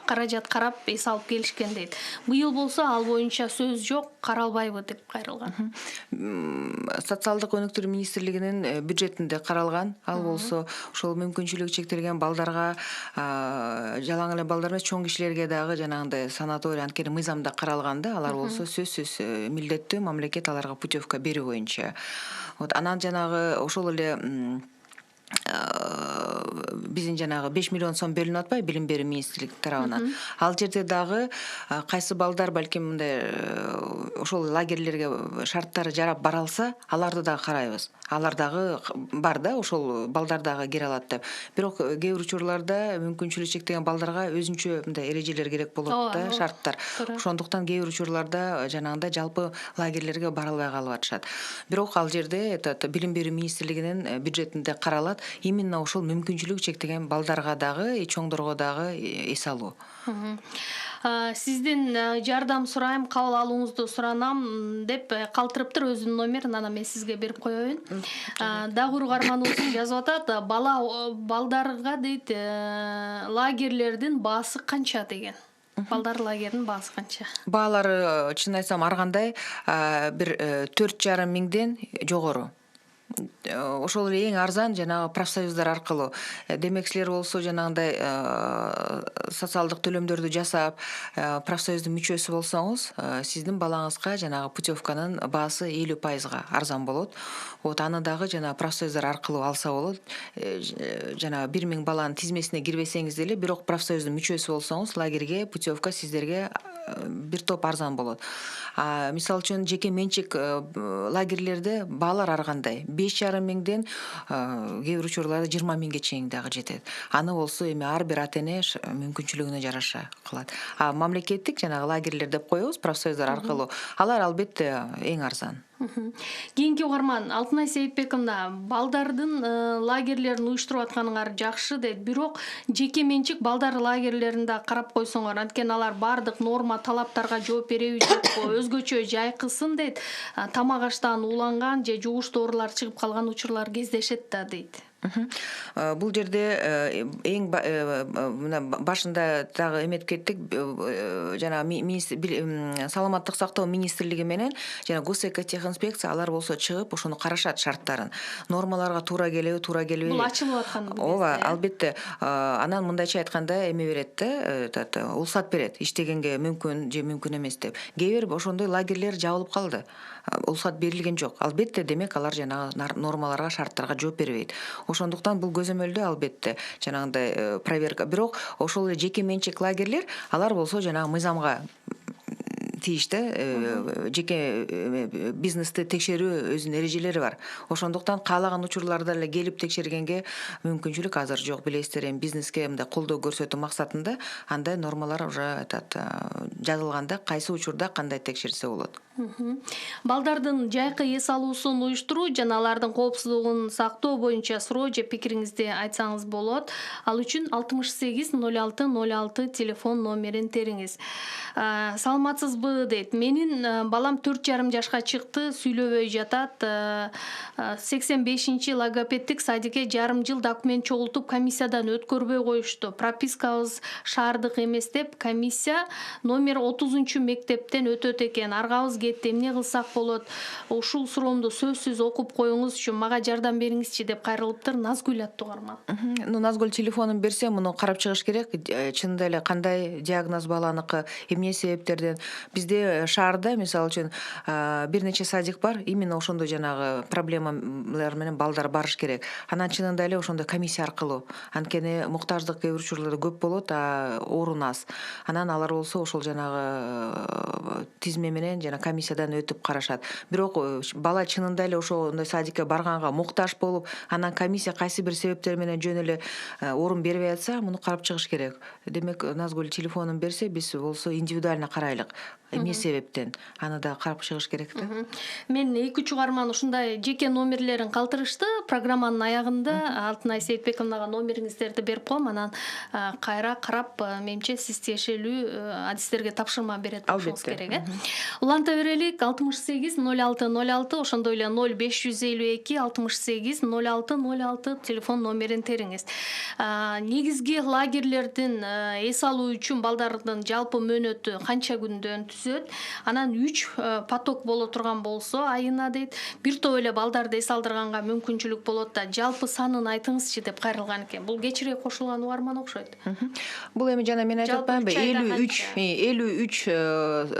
каражат карап эс алып келишкен дейт. Быйыл болсо ал боюнча сөз жок, каралбайбы деп кайрылган. Социалдык өнүктүрүү министрлигинин бюджетинде каралган. Ал болсо ошол мүмкүнчүлүгү чектелген балдарга, жалаң эле балдар эмес, чоң кишилерге дагы жанагындай санаторий, анткени мыйзамда каралган да, алар болсо сөзсүз милдеттүү мамлекет аларга путевка берүү боюнча. Вот анан жанагы ошол эле биздин жанагы 5 миллион сом бөлүнүп атпайбы билим берүү министрлиги тарабынан. Ал жерде дагы кайсы балдар балким мындай ошол лагерлерге шарттары жарап бара алса, аларды дагы карайбыз. Алар дагы бар да, ошол балдар дагы кире алат деп. Бирок кээ бир учурларда мүмкүнчүлүгү чектелген балдарга өзүнчө мындай эрежелер керек болот да, шарттар. Ошондуктан кээ бир учурларда жанагындай жалпы лагерлерге бара албай калып атышат. Бирок ал жерде билим берүү министрлигинин бюджетинде каралат именно ошол мүмкүнчүлүгү чектелген балдарга дагы, чоңдорго дагы эс алуу. Сизден жардам сурайм, кабыл алууңузду суранам деп калтырыптыр өзүнүн номерин, анан мен сизге берип коеюн. Дагы угарманыбыз жазып атат, балдарга дейт, лагерлердин баасы канча деген. Балдар лагеринин баасы канча? Баалары чын айтсам ар кандай бир 4,5 миңден жогору. Ошол эле эң арзан жанагы профсоюздар аркылуу. Демек силер болсо жанагындай социалдык төлөмдөрдү жасап, профсоюздун мүчөсү болсоңуз, сиздин балаңызга жанагы путевканын баасы 50% арзан болот. Вот аны дагы жана профсоюздар аркылуу алса болот. Жана 1000 баланын тизмесине кирбесеңиз деле, бирок профсоюздун мүчөсү болсоңуз, лагерге путевка сиздерге бир топ арзан болот. Мисалы үчүн жеке менчик лагерлерде баалар ар кандай. 5,5 миңден кээ бир учурларда 20 миңге чейин дагы жетет. Аны болсо эми ар бир ата-эне мүмкүнчүлүгүнө жараша кылат. Мамлекеттик жанагы лагерлер деп коебуз, профсоюздар аркылуу. Алар албетте эң арзан. Кийинки угарман Алтынай Сейитбековна, балдардын лагерлерин уюштуруп атканыңар жакшы дейт, бирок жеке менчик балдар лагерлерин да карап койсоңор, анткени алар бардык норма талаптарга жооп береби жок, өзгөчө жайкысын дейт, тамак аштан ууланган же жугуштуу оорулар чыгып калган учурлар кездешет да дейт. Бул жерде эң башында дагы эметип кеттик, жана саламаттык сактоо министрлиги менен жана госэкотехинспекция алар болсо чыгып ошону карашат шарттарын. Нормаларга туура келеби, туура келбейби. Бул ачылып аткан бул кезде. Ооба, албетте. Анан мындайча айтканда эме берет да, уруксат берет, иштегенге мүмкүн же мүмкүн эмес деп. Кээ бир ошондой лагерлер жабылып калды. Уруксат берилген жок. Албетте, демек алар жанагы нормаларга, шарттарга жооп бербейт. Ошондуктан бул көзөмөлдө албетте жанагындай проверка. Бирок ошол эле жеке менчик лагерлер, алар болсо жанагы мыйзамга тийиште, жеке бизнести текшерүү өзүнүн эрежелери бар. Ошондуктан каалаган учурларда эле келип текшергенге мүмкүнчүлүк азыр жок. Билесиздер, эми бизнеске мындай колдоо көрсөтүү максатында андай нормалар уже жазылганда кайсы учурда кандай текшерсе болот. Балдардын жайкы эс алуусун уюштуруу жана алардын коопсуздугун сактоо боюнча суроо же пикириңизди айтсаңыз болот. Ал үчүн 68 06 06 телефон номерин териңиз. Саламатсызбы ушунчалык дейт. Менин балам 4,5 жашка чыкты, сүйлөбөй жатат. 85-чи логопеддик садикке жарым жыл документ чогултуп комиссиядан өткөрбөй коюшту. Пропискабыз шаардык эмес деп комиссия номер 30 мектептен өтөт экен. Аргабыз кетти. Эмне кылсак болот? Ушул суроомду сөзсүз окуп коюңузчу, мага жардам бериңизчи деп кайрылыптыр. Назгүл аттуу угарман. Назгүл телефонун берсе, муну карап чыгыш керек. Чынында эле кандай диагноз баланыкы, эмне себептерден. Бизде шаарда, мисалы үчүн, бир нече садик бар. Именно ошондой жанагы проблемалар менен балдар барыш керек. Анан чынында эле ошондой комиссия аркылуу. Анткени муктаждык кээ бир учурларда көп болот, орун аз. Анан алар болсо ошол жанагы тизме менен жана комиссиядан өтүп карашат. Бирок бала чынында эле ошондой садикке барганга муктаж болуп, анан комиссия кайсы бир себептер менен жөн эле орун бербей атса, муну карап чыгыш керек. Демек, Назгүл телефонун берсе, биз болсо индивидуально карайлык. Эмне себептен? Аны да карап чыгыш керек да. Мен 2 угарман ушундай жеке номерлерин калтырышты. Программанын аягында Алтынай Сейитбековнага номериңиздерди берип коем. Анан кайра карап, менимче сиз тиешелүү адистерге тапшырма берет болушуңуз керек. Уланта берелик. 68 06 06, ошондой эле 0552 68 06 06 телефон номерин териңиз. Негизги лагерлердин эс алуу үчүн балдардын жалпы мөөнөтү канча күндөн түзөт? Анан 3 поток боло турган болсо, айына дейт, бир топ эле балдарды эс алдырганга мүмкүнчүлүк болот да, жалпы санын айтыңызчы деп кайрылган экен. Бул кечирээк кошулган угарман окшойт. Бул эми жана мен айтып атпаймынбы, 53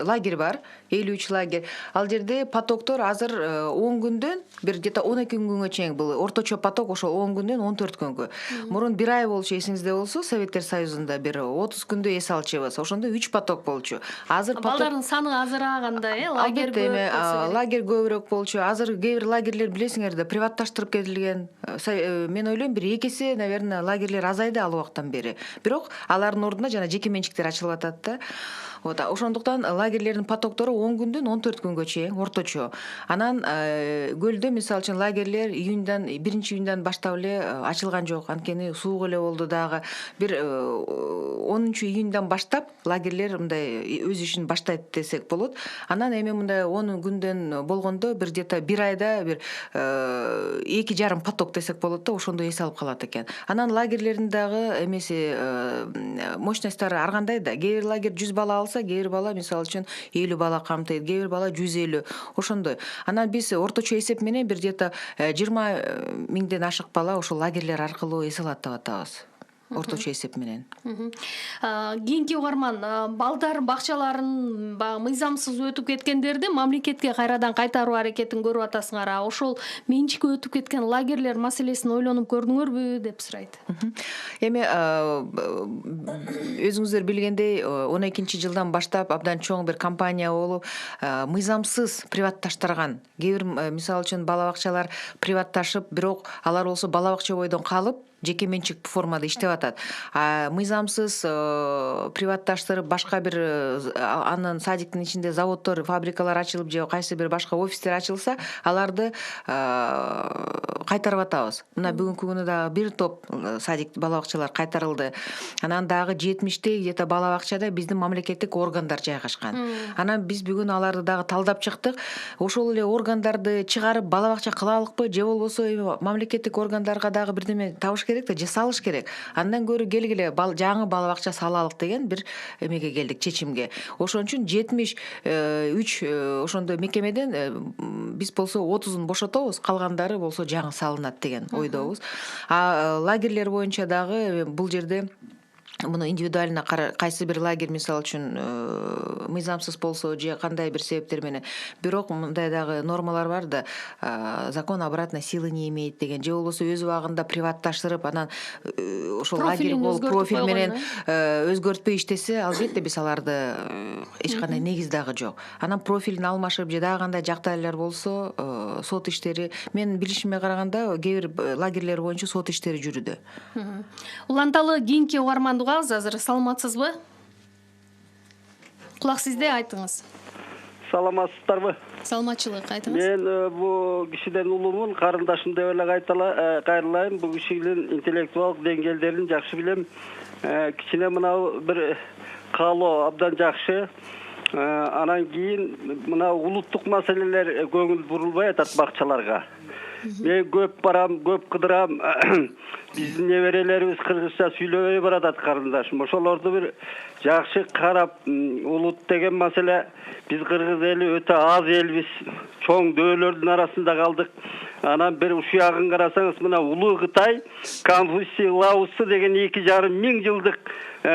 лагерь бар. 53 лагерь. Ал жерде потоктор азыр 10 күндөн бир где-то 12 күнгө чейин, бул орточо поток ошо 10 күндөн 14 күнгө. Мурун 1 ай болчу, эсиңизде болсо, Советтер Союзунда бир 30 күндө эс алчыбыз. Ошондо 3 поток болчу. Азыр балдардын саны азырааганда, лагерь көп. Лагерь көбүрөөк болчу. Азыр кээ бир лагерлер билесиңер да приватташтырып кетилген. Мен ойлойм, бир 2 эсе, наверное, лагерлер азайды ал убактан бери. Бирок алардын ордуна жана жеке менчиктер ачылып атат да. Ошондуктан лагерлердин потоктору 10 күндөн 14 күнгө чейин орточо. Анан көлдө мисалы үчүн лагерлер 1-июндан баштап эле ачылган жок. Анткени суук эле болду дагы. Бир 10-июндан баштап лагерлер мындай өз ишин баштайт десек болот. Анан эми мындай 10 күндөн болгондо бир где-то 1 айда бир 2,5 поток десек болот да, ошондой эс алып калат экен. Анан лагерлердин дагы эмеси мощностьтары ар кандай да. Кээ бир лагерь 100 бала алса, кээ бир бала мисалы үчүн 50 бала камтыйт, кээ бир бала 150. Ошондой. Анан биз орточо эсеп менен бир где-то 20 миңден ашык бала ошол лагерлер аркылуу эс алат деп атабыз. Орточо эсеп менен. Кийинки угарман, балдар бакчаларын мыйзамсыз өтүп кеткендерди мамлекетке кайрадан кайтаруу аракетин көрүп атасыңар. Ошол менчикке өтүп кеткен лагерлер маселесин ойлонуп көрдүңөрбү деп сурайт. Эми өзүңүздөр билгендей 12-жылдан баштап абдан чоң бир компания болуп, мыйзамсыз приватташтырган. Кээ бир мисалы үчүн бала бакчалар приватташып, бирок алар болсо бала бакча бойдон калып, жеке менчик формада иштеп атат. Мыйзамсыз приватташтырып, башка бир анын садиктин ичинде заводдор, фабрикалар ачылып же кайсы бир башка офистер ачылса, аларды кайтарып атабыз. Мына бүгүнкү күнү дагы бир топ садик бала бакчалар кайтарылды. Анан дагы 70 где-то бала бакчада биздин мамлекеттик органдар жайгашкан. Анан биз бүгүн аларды дагы талдап чыктык. Ошол эле органдарды чыгарып бала бакча кылалыкпы, же болбосо мамлекеттик органдарга дагы бирдеме табыш керек да, же салыш керек. Андан көрө келгиле жаңы бала бакча салалык деген бир эмеге келдик, чечимге. Ошон үчүн 73 ошондой мекемеден биз болсо 30-ун бошотобуз, калгандары болсо жаңы салынат деген ойдобуз. Лагерлер боюнча дагы бул жерде муну индивидуально кайсы бир лагерь мисалы үчүн мыйзамсыз болсо же кандай бир себептер менен, бирок мындай дагы нормалар бар да, закон обратной силы не имеет деген, же болбосо өз убагында приватташтырып, анан ошол лагерь болуп профиль менен өзгөртпөй иштесе, албетте биз аларды эч кандай негиз дагы жок. Анан профилин алмашып же дагы кандай жагдайлар болсо, сот иштери, мен билишиме караганда кээ бир лагерлер боюнча сот иштери жүрүүдө. Уланталы кийинки угарманды азыр саламатсызбы? Кулак сизде, айтыңыз. Саламатсыздарбы? Саламатчылык, айтыңыз. Мен бу кишиден улуумун, карындашым деп эле кайрылайм. Бу кишинин интеллектуалдык деңгээлдерин жакшы билем. Кичине мына бир каалоо абдан жакшы. Анан кийин мына улуттук маселелер көңүл бурулбай атат бакчаларга. Мен көп барам, көп кыдырам. Биздин неберелерибиз кыргызча сүйлөбөй баратат карындашым. Ошолорду бир жакшы карап, улут деген маселе биз кыргыз эли өтө аз элбиз. Чоң дөөлөрдүн арасында калдык. Анан бир ушуягын карасаңыз, мына улуу Кытай Конфуций, Лаоцу деген 2,5 миң жылдык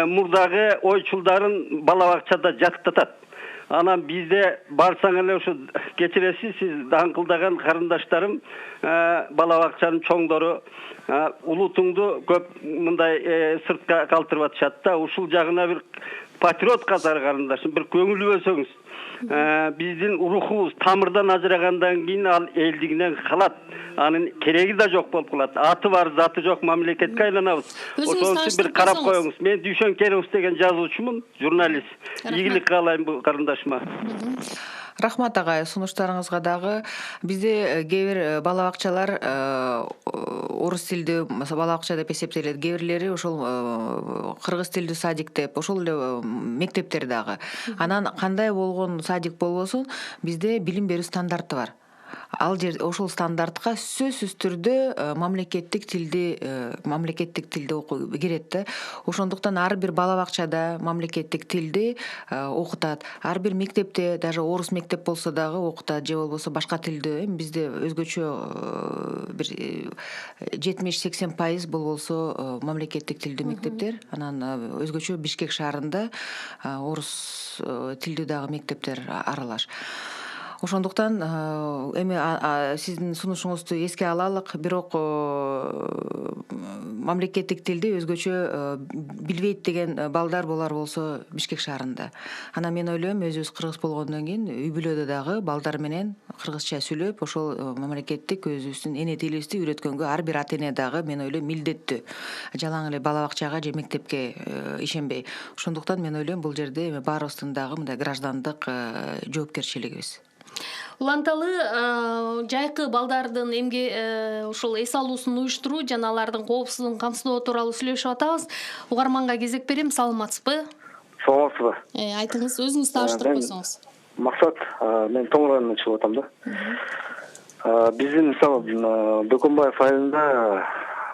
мурдагы ойчулдарын бала бакчада жаткытат. Анан бизде барсаң эле ушу кечиресиз, сиз даңкылдаган карындаштарым, бала бакчанын чоңдору улутуңду көп мындай сыртка калтырып атышат да. Ушул жагына бир патриот катары карындашым, бир көңүл бөлсөңүз. Биздин рухубуз тамырдан ажырагандан кийин ал элдигинен калат. Анын кереги да жок болуп калат. Аты бар, заты жок мамлекетке айланабыз. Ошон үчүн бир карап коюңуз. Мен Дүйшөн Керимов деген жазуучумун, журналист. Ийгилик каалайм бул карындашыма. Рахмат агай, сунуштарыңызга дагы. Бизде кээ бир бала бакчалар орус тилдүү бала бакча деп эсептелет. Кээ бирлери ошол кыргыз тилдүү садик деп, ошол эле мектептер дагы. Анан кандай болгон садик болбосун, бизде билим берүү стандарты бар. Ал жер ошол стандартка сөзсүз түрдө мамлекеттик тилде окуу кирет да. Ошондуктан ар бир бала бакчада мамлекеттик тилди окутат. Ар бир мектепте, даже орус мектеп болсо дагы окутат, же болбосо башка тилде. Бизде өзгөчө бир 70-80% болсо мамлекеттик тилдүү мектептер. Анан өзгөчө Бишкек шаарында орус тилдүү дагы мектептер аралаш. Ошондуктан эми сиздин сунушуңузду эске алалык, бирок мамлекеттик тилди өзгөчө билбейт деген балдар болар болсо Бишкек шаарында. Анан мен ойлойм, өзүбүз кыргыз болгондон кийин үй бүлөдө дагы балдар менен кыргызча сүйлөп, ошол мамлекеттик өзүбүздүн эне тилибизди үйрөткөнгө ар бир ата эне дагы мен ойлойм милдеттүү. Жалаң эле бала бакчага же мектепке ишенбей. Ошондуктан мен ойлойм бул жерде эми баарыбыздын дагы мындай граждандык жоопкерчилигибиз. Уланталы жайкы балдардын эмге ушул эс алуусун уюштуруу жана алардын коопсуздугун камсыздоо тууралуу сүйлөшүп атабыз. Угарманга кезек берем. Саламатсызбы? Саламатсызбы? Айтыңыз, өзүңүз тааныштырып койсоңуз. Максат, мен Тоң районунан чыгып атам да. Биздин мисалы Дөкөнбаев айылында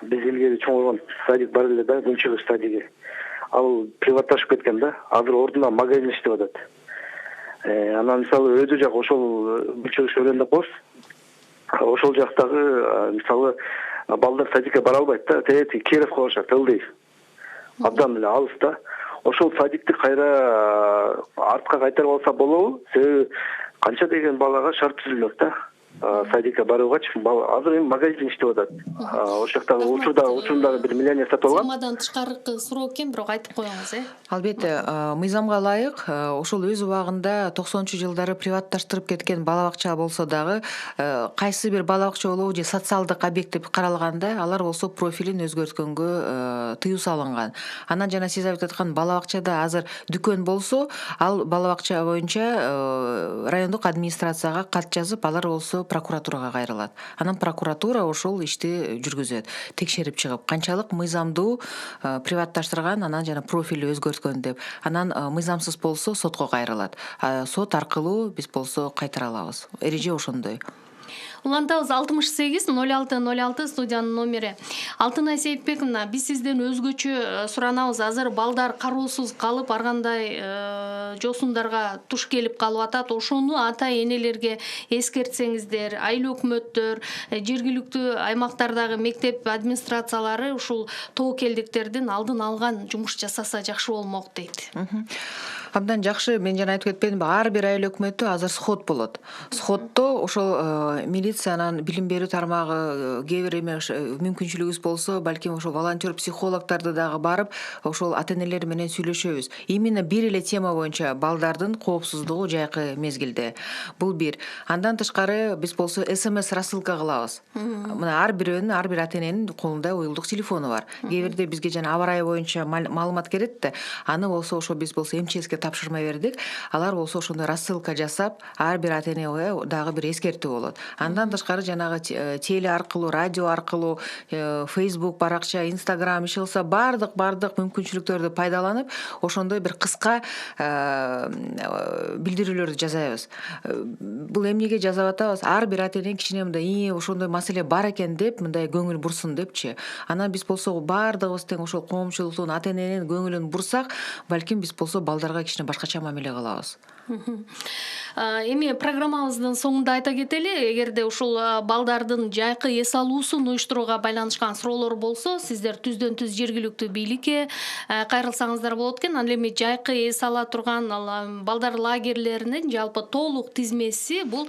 биз илгери чоңойгон садик бар эле да, Күнчүгүз садиги. Ал приватташып кеткен да. Азыр ордуна магазин иштеп атат. Анан мисалы өйдө жак ошол Күнчүгүз өрөн деп коебуз. Ошол жактагы мисалы балдар садикке бара албайт да, Кировко барышат, ылдый. Абдан эле алыс да. Ошол садикти кайра артка кайтарып алса болобу? Себеби канча деген балага шарт түзүлөт да. Садикке баруугачы азыр эми магазин иштеп атат. Ошол жактагы учурдагы бир миллионер сатып алган. Темадан тышкаркы суроо экен, бирок айтып коюңуз, Албетте, мыйзамга ылайык, ошол өз убагында 90-жылдары приватташтырып кеткен бала бакча болсо дагы, кайсы бир бала бакча болобу же социалдык объект деп каралганда, алар болсо профилин өзгөрткөнгө тыюу салынган. Анан жана сиз айтып аткан бала бакчада азыр дүкөн болсо, ал бала бакча боюнча райондук администрацияга кат жазып, алар болсо прокуратурага кайрылат. Анан прокуратура ошол ишти жүргүзөт, текшерип чыгып, канчалык мыйзамдуу приватташтырган, анан жана профили өзгөрткөн деп. Анан мыйзамсыз болсо сотко кайрылат. Сот аркылуу биз болсо кайтара алабыз. Эреже ошондой. Улантабыз 68-06-06 студиянын номери. Алтынай Сейитбековна, биз сизден өзгөчө суранабыз. Азыр балдар кароосуз калып, ар кандай жосундарга туш келип калып атат. Ошону ата энелерге эскертсеңиздер, айыл өкмөттөр, жергиликтүү аймактардагы мектеп администрациялары ушул тобокелдиктердин алдын алган жумуш жасаса жакшы болмок дейт. Абдан жакшы. Мен жана айтып кетпедимби, ар бир айыл өкмөтү азыр сход болот. Сходдо ошол милициянын билим берүү тармагы кээ бир мүмкүнчүлүгүбүз болсо, балким ошол волонтер психологдорду дагы барып, ошол ата энелер менен сүйлөшөбүз. Именно бир эле тема боюнча балдардын коопсуздугу жайкы мезгилде. Бул бир. Андан тышкары биз болсо СМС рассылка кылабыз. Мына ар бир ата эненин колунда уюлдук телефону бар. Кээ бирде бизге жана аба ырайы боюнча маалымат келет да, аны болсо ошо биз болсо МЧСке тапшырма бердик. Алар болсо ошондой рассылка жасап, ар бир ата энеге дагы бир эскертүү болот. Андан андан тышкары жанагы теле аркылуу, радио аркылуу, Facebook баракча, Instagram иши кылса бардык мүмкүнчүлүктөрдү пайдаланып ошондой бир кыска билдирүүлөрдү жазабыз. Бул эмнеге жазып атабыз? Ар бир ата эне кичине мындай ошондой маселе бар экен деп мындай көңүл бурсун депчи. Анан биз болсо бардыгыбыз тең ошол коомчулуктун ата эненин көңүлүн бурсак, балким биз болсо балдарга кичине башкача мамиле кылабыз. Эми программабыздын соңунда айта кетели, эгерде ушул балдардын жайкы эс алуусун уюштурууга байланышкан суроолор болсо, сиздер түздөн түз жергиликтүү бийликке кайрылсаңыздар болот экен. Ал эми жайкы эс ала турган балдар лагерлеринин жалпы толук тизмеси бул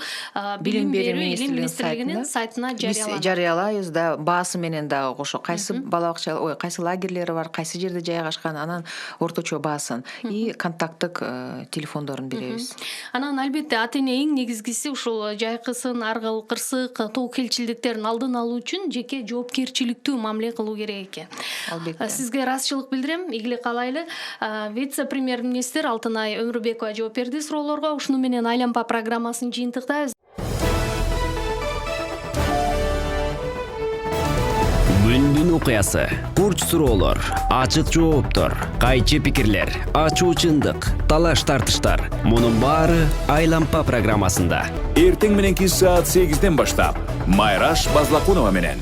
билим берүү министрлигинин сайтына жарыяланат. Биз жарыялайбыз да, баасы менен дагы ошо кайсы бала бакча, кайсы лагерлери бар, кайсы жерде жайгашкан, анан орточо баасын и контакттык телефондорун беребиз. Анан албетте ата эне эң негизгиси ушул жайкысын, аргыл, кырсык, тобокелчилдиктерин алдын алуу үчүн жеке жоопкерчиликтүү мамиле кылуу керек экен. Албетте. Сизге ыраазычылык билдирем. Ийгилик каалайлы. Вице-премьер-министр Алтынай Өмүрбекова жооп берди суроолорго. Ушуну менен Айлампа программасын жыйынтыктайбыз. Күндүн окуясы, бурч суроолор, ачык жооптор, кайчы пикирлер, ачуу чындык, талаш тартыштар. Мунун баары Айлампа программасында. Эртең мененки саат 8-ден баштап Майраш Базлакунова менен.